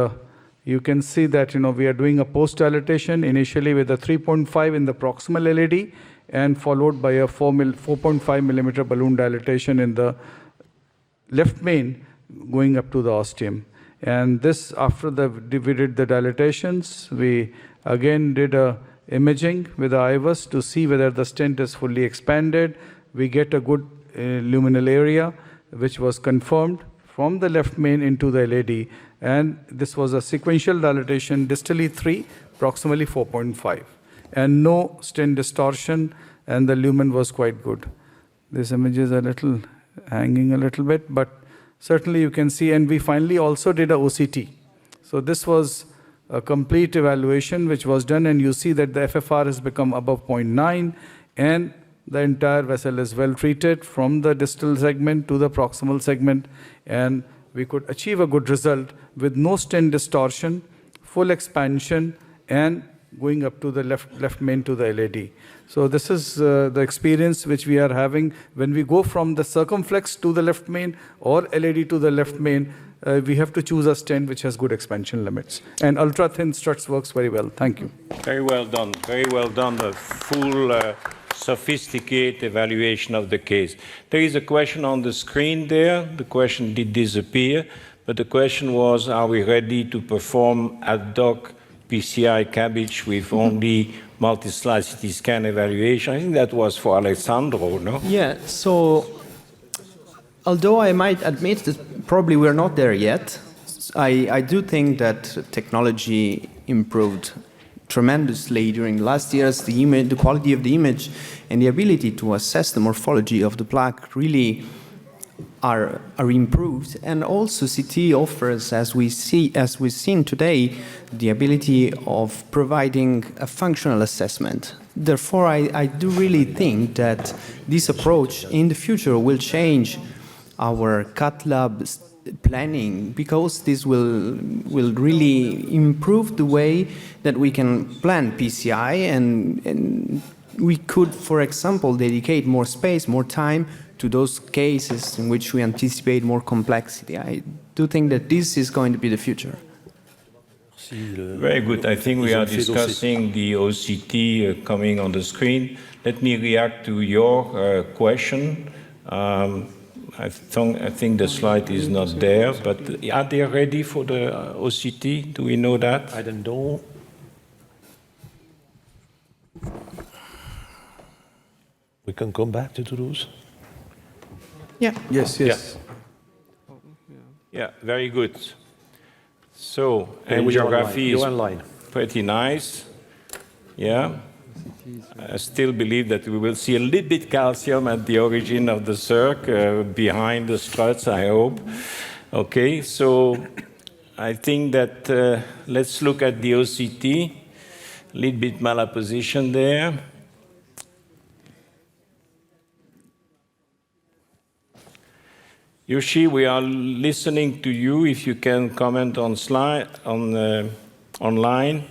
you can see that we are doing a post-dilatation initially with a 3.5 in the proximal LAD, and followed by a 4.5 millimeter balloon dilatation in the left main going up to the ostium. And this, after we did the dilatations, we again did a imaging with the IVUS to see whether the stent is fully expanded. We get a good luminal area, which was confirmed from the left main into the LAD. And this was a sequential dilatation, distally 3, proximally 4.5. And no stent distortion, and the lumen was quite good. This image is a little hanging a little bit, but certainly you can see. And we finally also did a OCT. So this was a complete evaluation which was done, and you see that the FFR has become above 0.9, and the entire vessel is well treated from the distal segment to the proximal segment, and we could achieve a good result with no stent distortion, full expansion, and going up to the left main to the LAD. So this is the experience which we are having when we go from the circumflex to the left main or LAD to the left main. We have to choose a stent which has good expansion limits. And ultra-thin struts works very well. Thank you. Very well done. Very well done. A full, sophisticated evaluation of the case. There is a question on the screen there. The question did disappear, but the question was, are we ready to perform ad hoc PCI cabbage with only multi-slide CT scan evaluation? I think that was for Alessandro, no? Yeah, so although I might admit that probably we're not there yet, I do think that technology improved tremendously during the last years. The quality of the image and the ability to assess the morphology of the plaque really are improved. And also CT offers, as we've seen today, the ability of providing a functional assessment. Therefore, I do really think that this approach in the future will change our cath lab planning, because this will really improve the way that we can plan PCI, and we could, for example, dedicate more space, more time to those cases in which we anticipate more complexity. I do think that this is going to be the future. Very good. I think we are discussing the OCT coming on the screen. Let me react to your question. I think the slide is not there, but are they ready for the OCT? Do we know that? I don't know. We can come back to those. Yeah. Yes. Yeah, very good. So, angiography is pretty nice. Yeah. I still believe that we will see a little bit calcium at the origin of the circ, behind the struts, I hope. Okay, so I think that let's look at the OCT. A little bit malposition there. Yoshi, we are listening to you. If you can comment on online.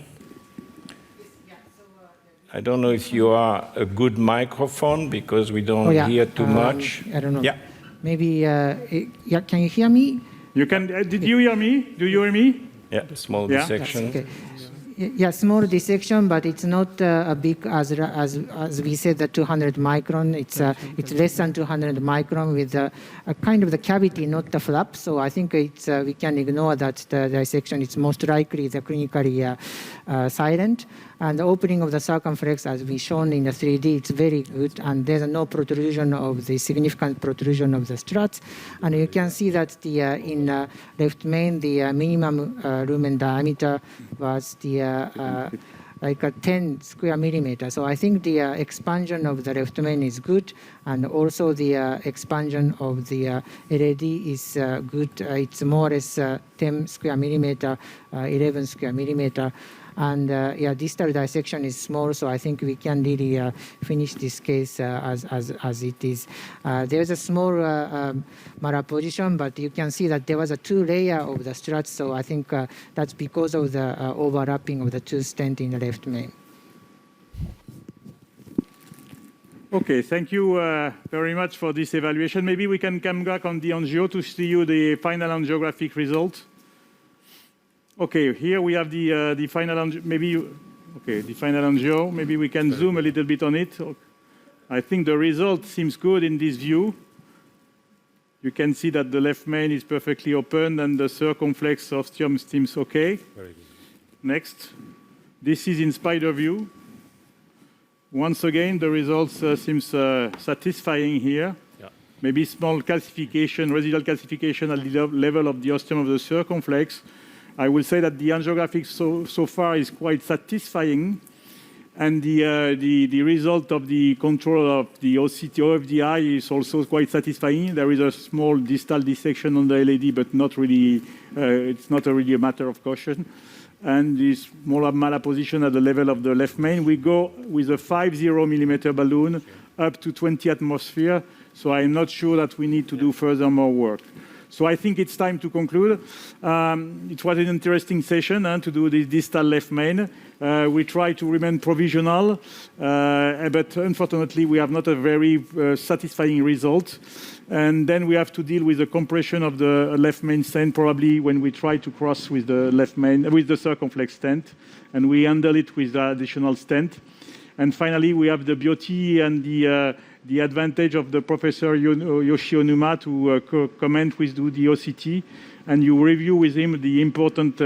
I don't know if you are a good microphone because we don't hear too much. I don't know. Yeah. Maybe, can you hear me? You can, did you hear me? Do you hear me? Yeah, small Yeah. dissection. Okay. Yeah, small dissection, but it's not a big as we said, the 200 micron. It's less than 200 micron with a kind of the cavity, not the flap. So I think we can ignore that the dissection. It's most likely the clinically silent. And the opening of the circumflex, as we shown in the 3D, it's very good, and there's no protrusion of the significant protrusion of the struts. And you can see that in left main, the minimum lumen diameter was like a 10 square millimeter. So I think the expansion of the left main is good, and also the expansion of the LAD is good. It's more or less 10 square millimeter, 11 square millimeter. And distal dissection is small, so I think we can really finish this case as it is. There's a small malposition, but you can see that there was a 2-layer of the struts, so I think that's because of the overlapping of the 2 stents in the left main. Okay, thank you very much for this evaluation. Maybe we can come back on the angio to see you the final angiographic result. Okay, here we have the final angio. The final angio. Maybe we can zoom a little bit on it. I think the result seems good in this view. You can see that the left main is perfectly open and the circumflex ostium seems okay. Very good. Next. This is in spider view. Once again, the results seems satisfying here. Yeah. Maybe small calcification, residual calcification at the level of the ostium of the circumflex. I will say that the angiographic so far is quite satisfying, and the result of the control of the OCT OFDI is also quite satisfying. There is a small distal dissection on the LAD, but not really. It's not really a matter of caution. And this small malposition at the level of the left main. We go with a 50 millimeter balloon up to 20 atmosphere. So I'm not sure that we need to do further more work. So I think it's time to conclude. It was an interesting session to do the distal left main. We try to remain provisional, but unfortunately we have not a very satisfying result. And then we have to deal with the compression of the left main stent, probably when we try to cross with the left main, with the circumflex stent, and we handle it with the additional stent. And finally, we have the beauty and the advantage of the Professor Yoshio Numa to comment with the OCT, and you review with him the important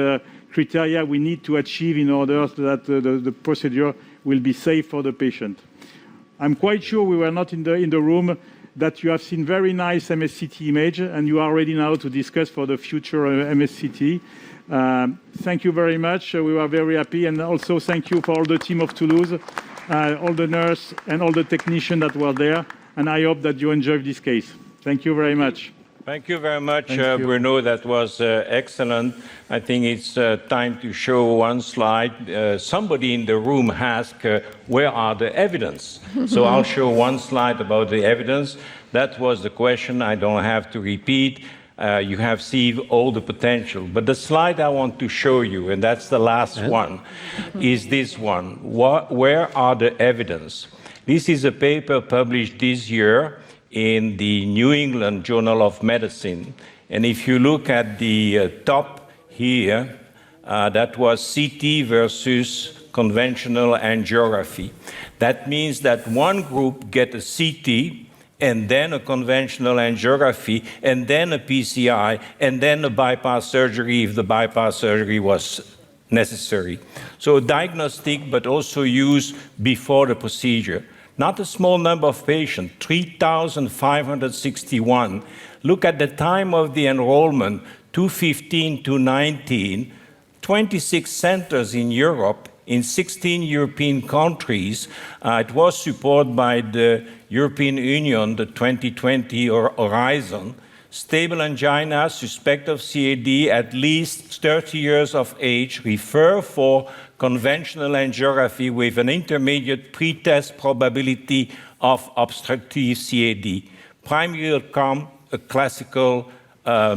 criteria we need to achieve in order that the procedure will be safe for the patient. I'm quite sure we were not in the room that you have seen very nice MSCT image, and you are ready now to discuss for the future MSCT. Thank you very much. We were very happy, and also thank you for all the team of Toulouse, all the nurses and all the technicians that were there, and I hope that you enjoyed this case. Thank you very much. Thank you very much, Bruno. That was excellent. I think it's time to show one slide. Somebody in the room asked, where are the evidence? So I'll show one slide about the evidence. That was the question. I don't have to repeat. You have seen all the potential. But the slide I want to show you, and that's the last one, is this one. Where are the evidence? This is a paper published this year in the New England Journal of Medicine. And if you look at the top here, that was CT versus conventional angiography. That means that one group get a CT, and then a conventional angiography, and then a PCI, and then a bypass surgery if the bypass surgery was necessary. So diagnostic, but also used before the procedure. Not a small number of patients, 3,561. Look at the time of the enrollment, 2015 to 19, 26 centers in Europe, in 16 European countries. It was supported by the European Union, the 2020 Horizon. Stable angina, suspect of CAD, at least 30 years of age, refer for conventional angiography with an intermediate pretest probability of obstructive CAD. Primary outcome, a classical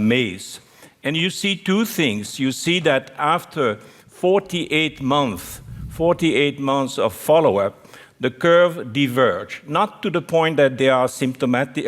maze. And you see two things. You see that after 48 months of follow-up, the curve diverged, not to the point that they are symptomatic,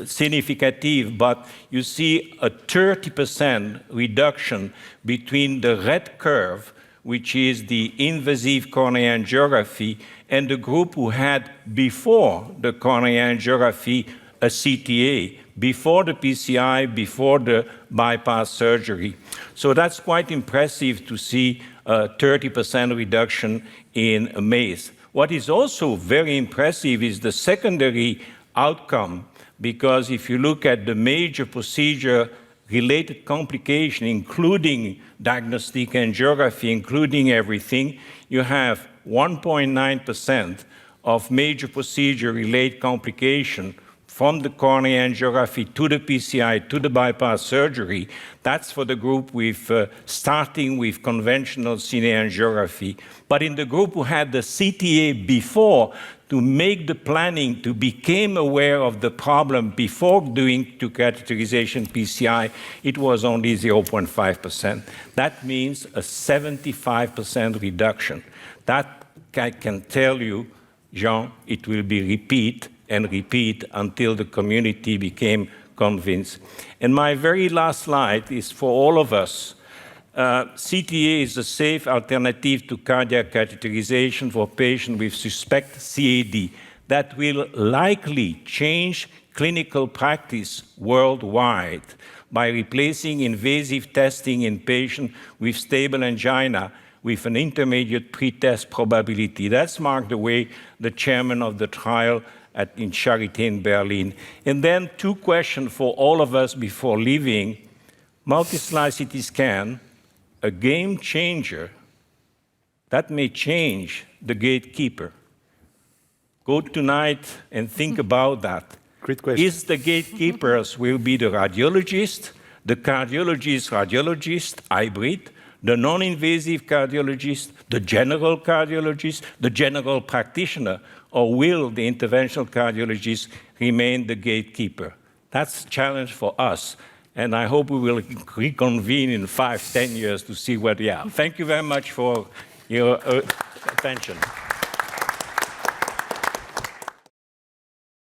significative, but you see a 30% reduction between the red curve, which is the invasive coronary angiography, and the group who had, before the coronary angiography, a CTA, before the PCI, before the bypass surgery. So that's quite impressive to see a 30% reduction in MACE. What is also very impressive is the secondary outcome, because if you look at the major procedure-related complication, including diagnostic angiography, including everything, you have 1.9% of major procedure-related complication from the coronary angiography to the PCI to the bypass surgery. That's for the group with starting with conventional cine angiography. But in the group who had the CTA before, to make the planning, to become aware of the problem before doing to catheterization PCI, it was only 0.5%. That means a 75% reduction. That I can tell you, Jean, it will be repeat and repeat until the community became convinced. And my very last slide is for all of us. CTA is a safe alternative to cardiac catheterization for patients with suspect CAD that will likely change clinical practice worldwide by replacing invasive testing in patients with stable angina with an intermediate pretest probability. That's marked the way the chairman of the trial in Charité in Berlin. And then 2 questions for all of us before leaving. Multi-slide CT scan, a game changer that may change the gatekeeper. Go tonight and think about that. Great question. Is the gatekeepers will be the radiologist, the cardiologist, hybrid, the non-invasive cardiologist, the general cardiologist, the general practitioner, or will the interventional cardiologist remain the gatekeeper? That's a challenge for us, and I hope we will reconvene in 5, 10 years to see where we are. Thank you very much for your attention.